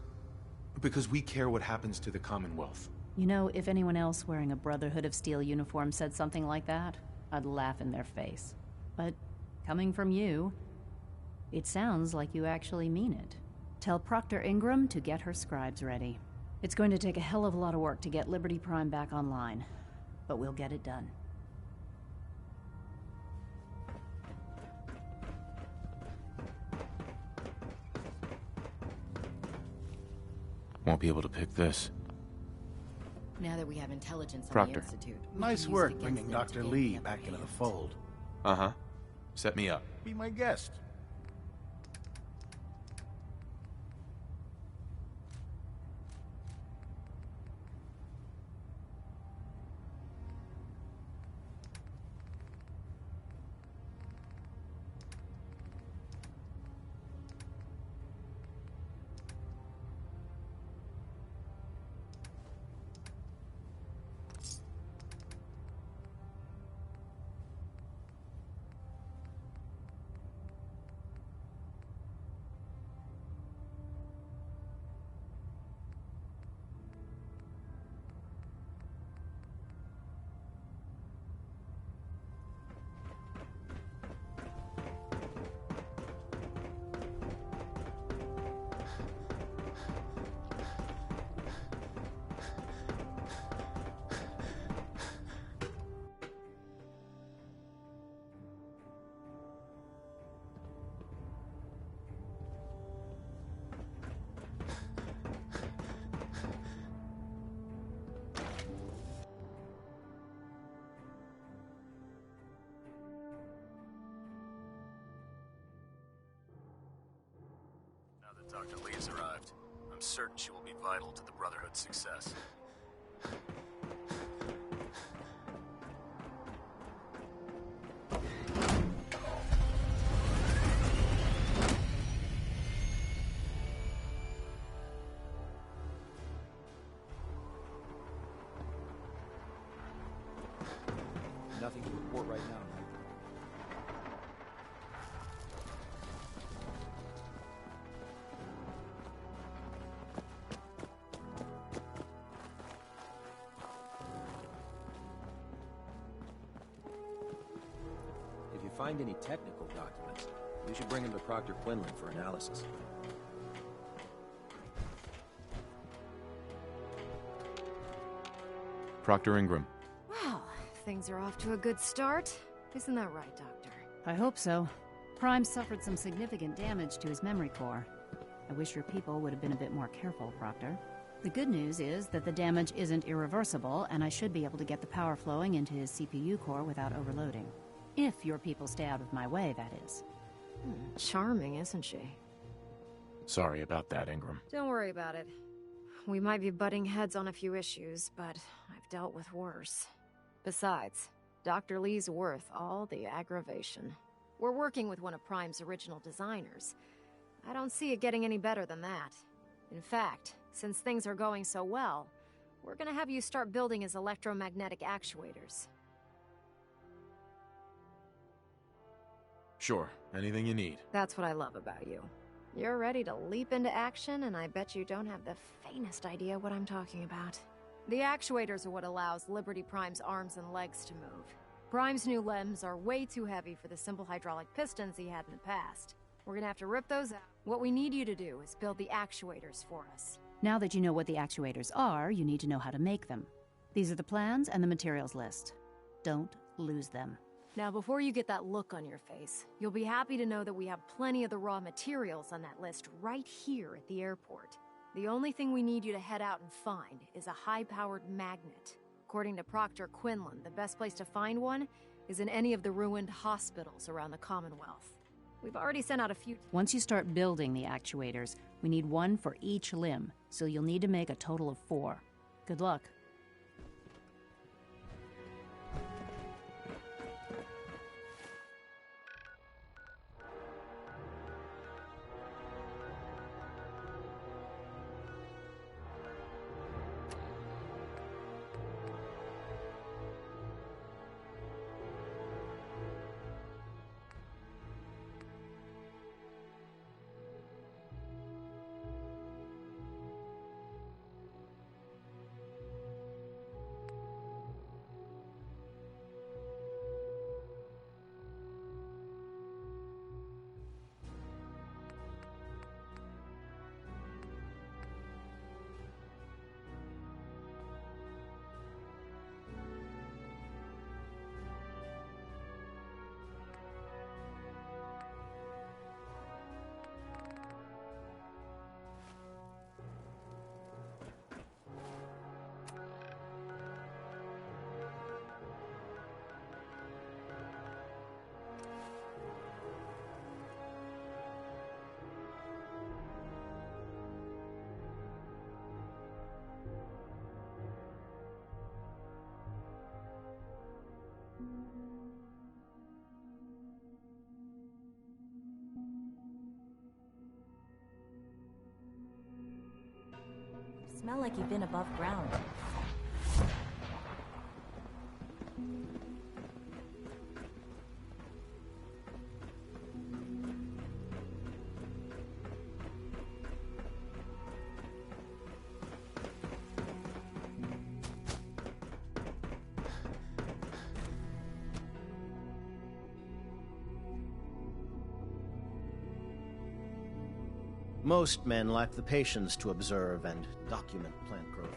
we care what happens to the Commonwealth. You know, if anyone else wearing a Brotherhood of Steel uniform said something like that, I'd laugh in their face. But coming from you, it sounds like you actually mean it. Tell Proctor Ingram to get her scribes ready. It's going to take a hell of a lot of work to get Liberty Prime back online, but we'll get it done. Won't be able to pick this. Now that we have intelligence on Proctor. the Institute, we Nice can use it work against bringing them Dr. to gain Lee the upper back into the hand. fold. Set me up. Be my guest. Dr. Lee has arrived. I'm certain she will be vital to the Brotherhood's success. Nothing to report right now. If you find any technical documents, you should bring them to Proctor Quinlan for analysis. Proctor Ingram. Well, things are off to a good start. Isn't that right, Doctor? I hope so. Prime suffered some significant damage to his memory core. I wish your people would have been a bit more careful, Proctor. The good news is that the damage isn't irreversible, and I should be able to get the power flowing into his CPU core without overloading. If your people stay out of my way, that is. Charming, isn't she? Sorry about that, Ingram. Don't worry about it. We might be butting heads on a few issues, but I've dealt with worse. Besides, Dr. Lee's worth all the aggravation. We're working with one of Prime's original designers. I don't see it getting any better than that. In fact, since things are going so well, we're gonna have you start building his electromagnetic actuators. Sure, anything you need. That's what I love about you. You're ready to leap into action, and I bet you don't have the faintest idea what I'm talking about. The actuators are what allows Liberty Prime's arms and legs to move. Prime's new limbs are way too heavy for the simple hydraulic pistons he had in the past. We're gonna have to rip those out. What we need you to do is build the actuators for us. Now that you know what the actuators are, you need to know how to make them. These are the plans and the materials list. Don't lose them. Now, before you get that look on your face, you'll be happy to know that we have plenty of the raw materials on that list right here at the airport. The only thing we need you to head out and find is a high-powered magnet. According to Proctor Quinlan, the best place to find one is in any of the ruined hospitals around the Commonwealth. We've already sent out a few... Once you start building the actuators, we need one for each limb, so you'll need to make a total of 4. Good luck. Smell like you've been above ground. Most men lack the patience to observe and document plant growth.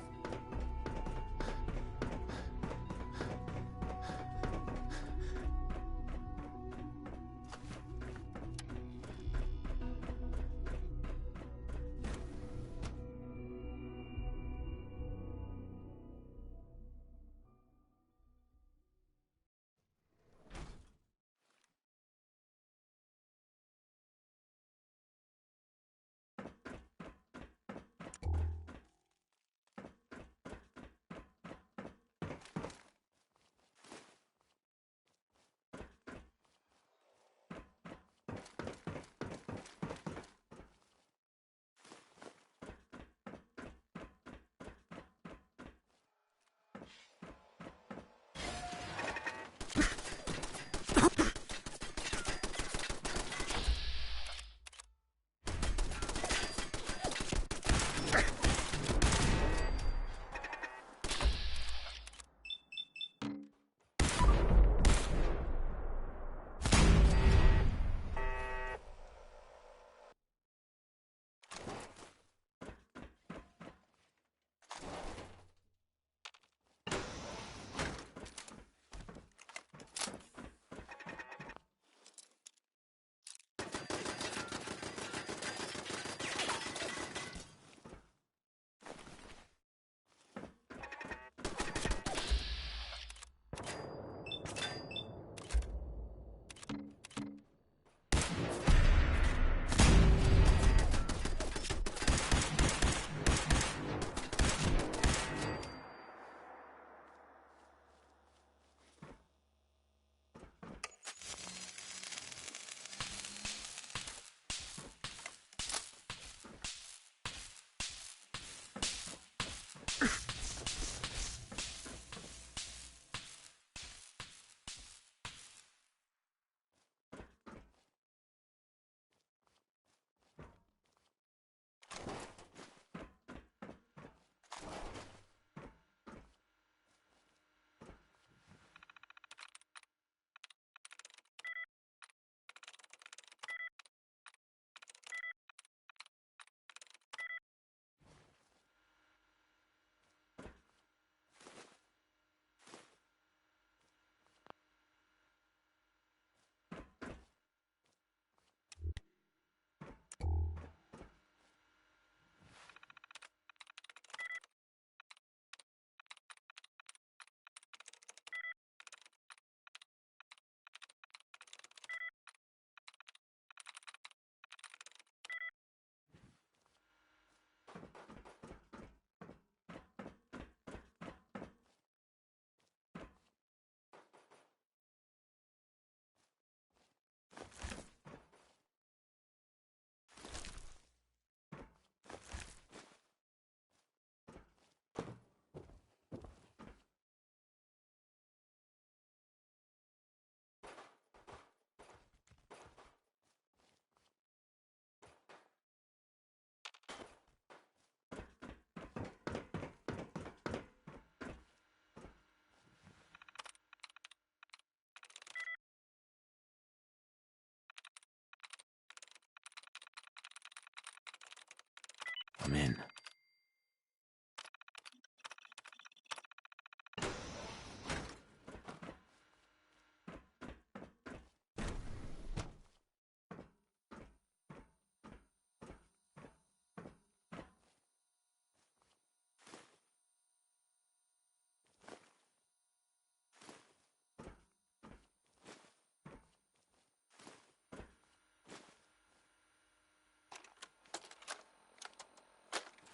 I'm in.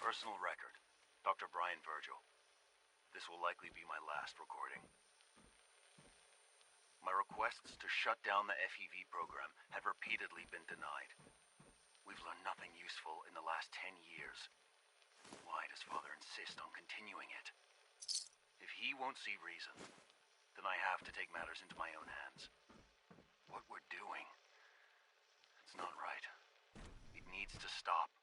Personal record. Dr. Brian Virgil. This will likely be my last recording. My requests to shut down the FEV program have repeatedly been denied. We've learned nothing useful in the last 10 years. Why does Father insist on continuing it? If he won't see reason, then I have to take matters into my own hands. What we're doing, it's not right. It needs to stop.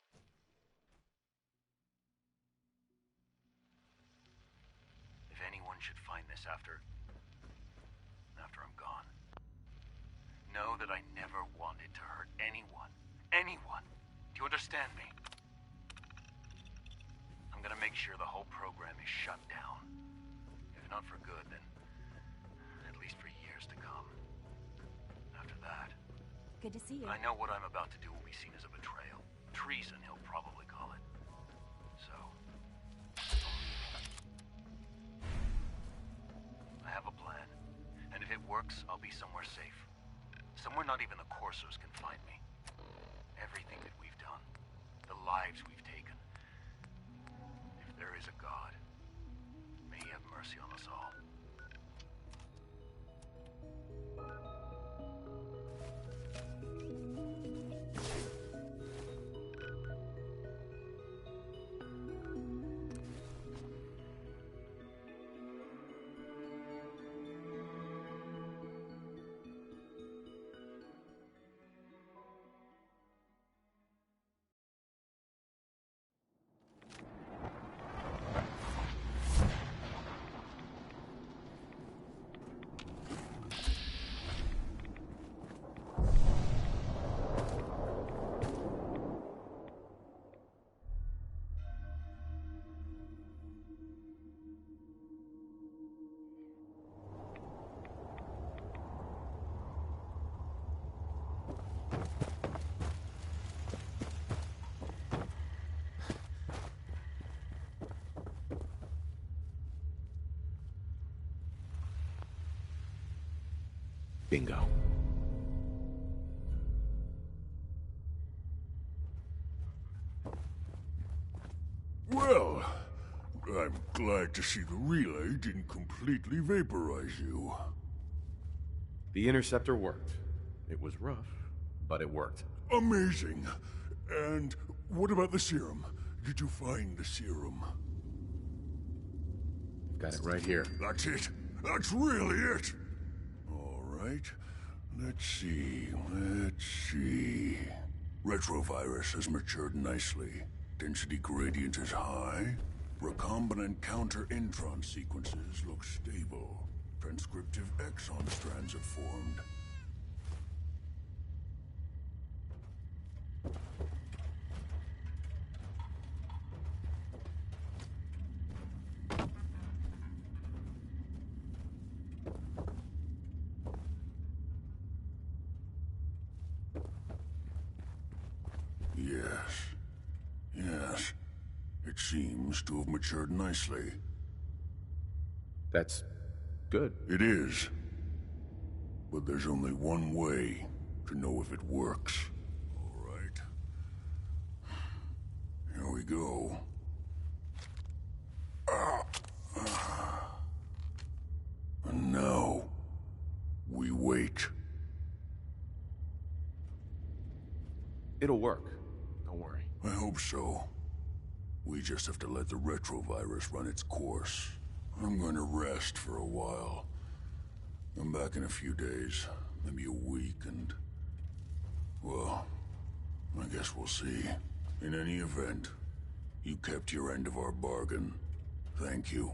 If anyone should find this after I'm gone, know that I never wanted to hurt anyone. Anyone! Do you understand me? I'm gonna make sure the whole program is shut down. If not for good, then at least for years to come. After that... Good to see you. I know what I'm about to do will be seen as a betrayal. Treason, he'll probably call it. So... I have a plan. And if it works, I'll be somewhere safe. Somewhere not even the Coursers can find me. Everything that we've done, the lives we've taken. If there is a God, may he have mercy on us all. Bingo. Well, I'm glad to see the relay didn't completely vaporize you. The interceptor worked. It was rough, but it worked. Amazing. And what about the serum? Did you find the serum? Got it right here. That's it. That's really it. All right. Let's see. Retrovirus has matured nicely. Density gradient is high. Recombinant counter-intron sequences look stable. Transcriptive exon strands have formed. Yes. It seems to have matured nicely. That's good. It is. But there's only one way to know if it works. All right. Here we go. And now, we wait. It'll work. Don't worry. I hope so. We just have to let the retrovirus run its course. I'm going to rest for a while. I'm back in a few days, maybe a week, and... well, I guess we'll see. In any event, you kept your end of our bargain. Thank you.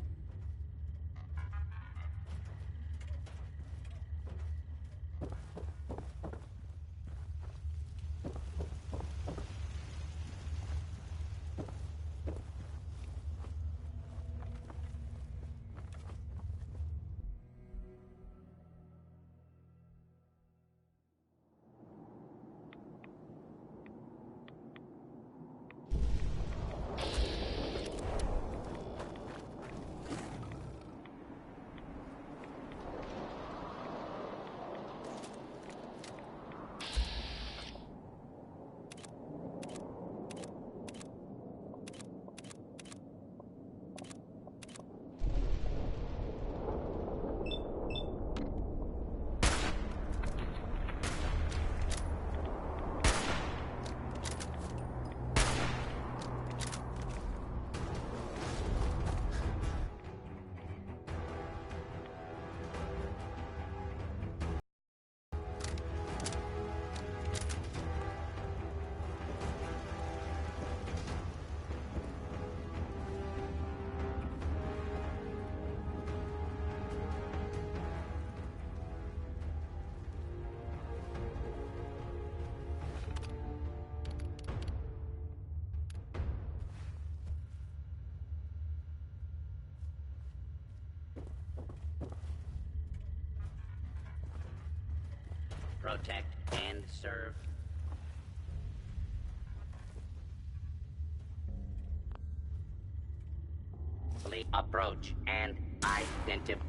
Protect and serve. Approach and identify.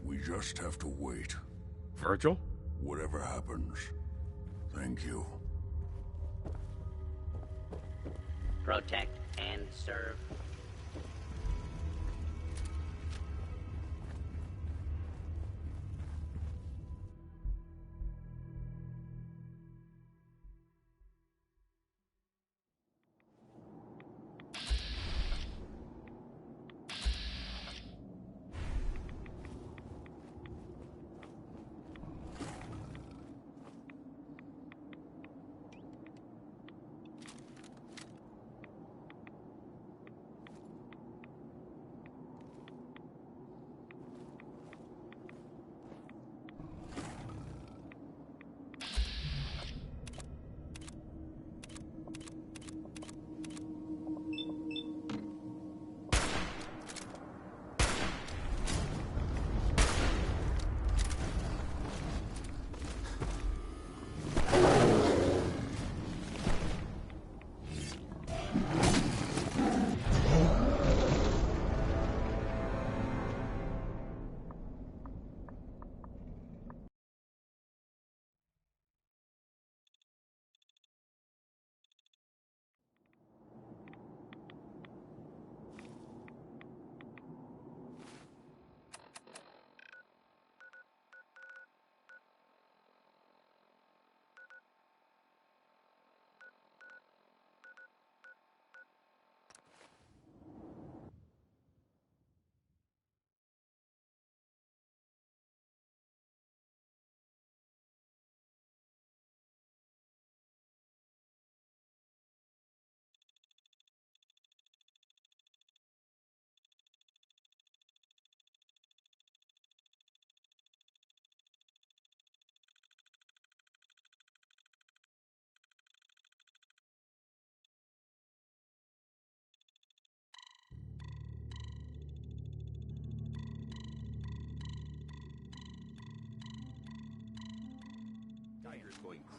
We just have to wait. Virgil? Whatever happens, thank you. Protect and serve.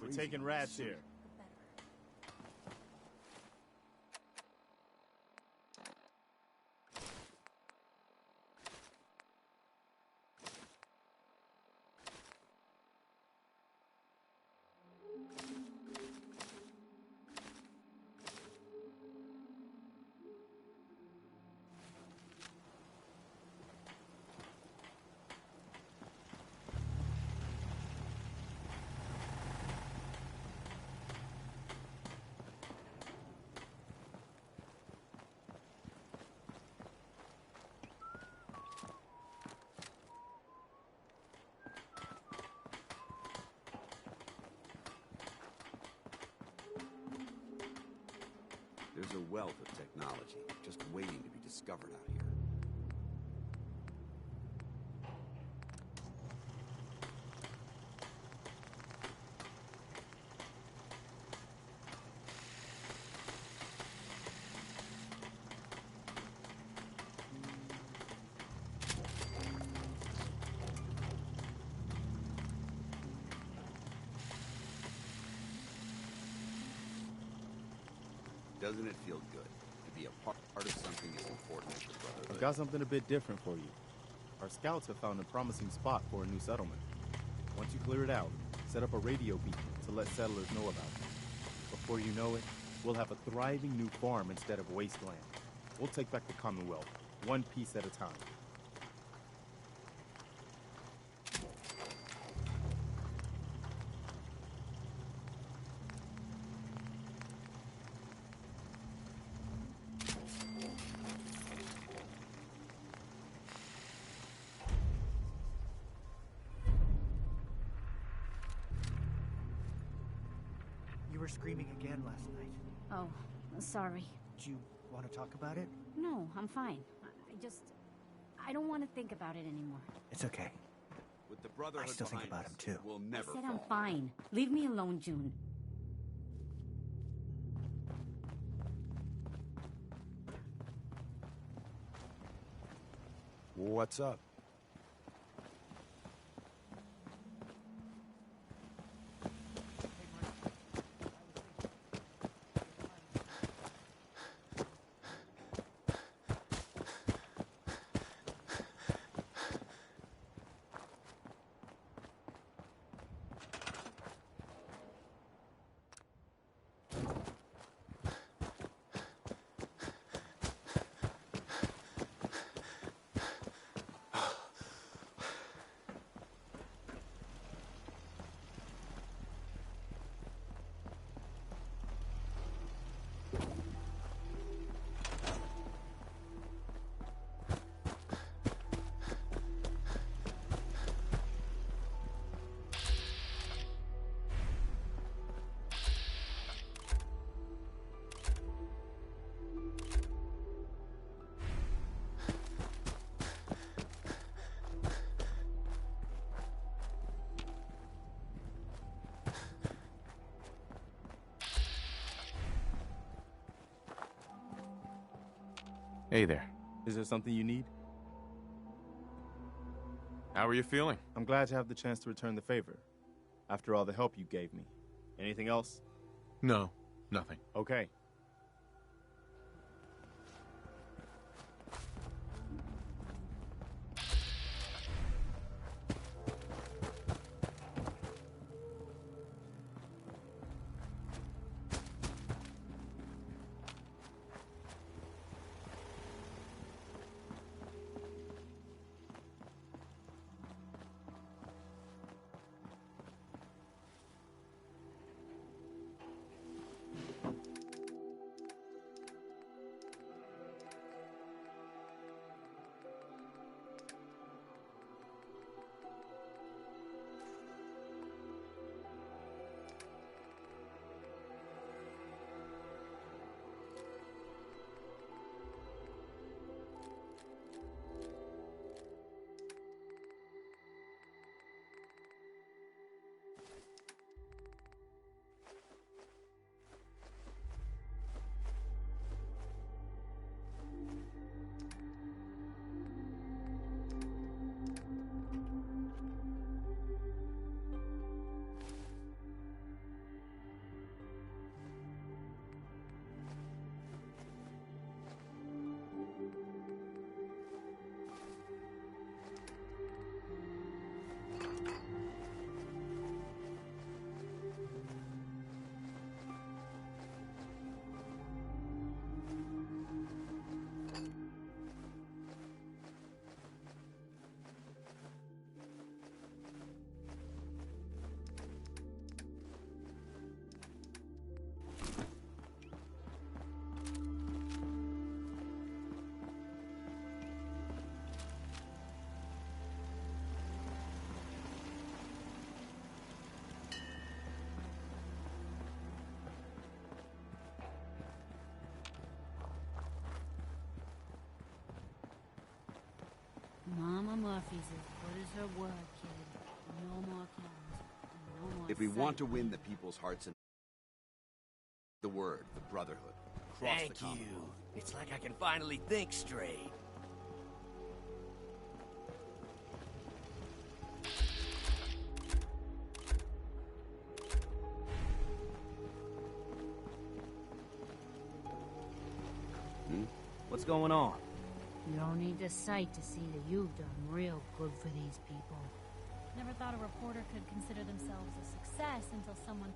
We're taking rats here. There's a wealth of technology just waiting to be discovered out here. Doesn't it feel good to be a part of something as important as the Brotherhood? I've got something a bit different for you. Our scouts have found a promising spot for a new settlement. Once you clear it out, set up a radio beacon to let settlers know about it. Before you know it, we'll have a thriving new farm instead of wasteland. We'll take back the Commonwealth, one piece at a time. You were screaming again last night. Oh, sorry. Do you want to talk about it? No, I'm fine. I don't want to think about it anymore. It's okay. With the Brotherhood I still think behind about us, him too. We'll never I said fall. I'm fine. Leave me alone, June. What's up? Hey there. Is there something you need? How are you feeling? I'm glad to have the chance to return the favor. After all the help you gave me. Anything else? No, nothing. Okay. Mama Murphy's as good as her word, kid. No more clowns. No more If we sight. want to win the people's hearts and the word, the Brotherhood, across Thank the you. Commonwealth. It's like I can finally think straight. What's going on? You don't need the sight to see that you've done real good for these people. Never thought a reporter could consider themselves a success until someone...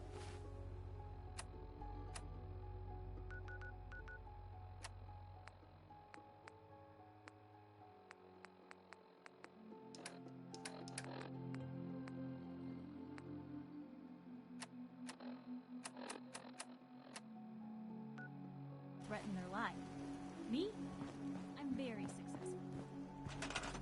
threaten their life. Me? I'm very successful.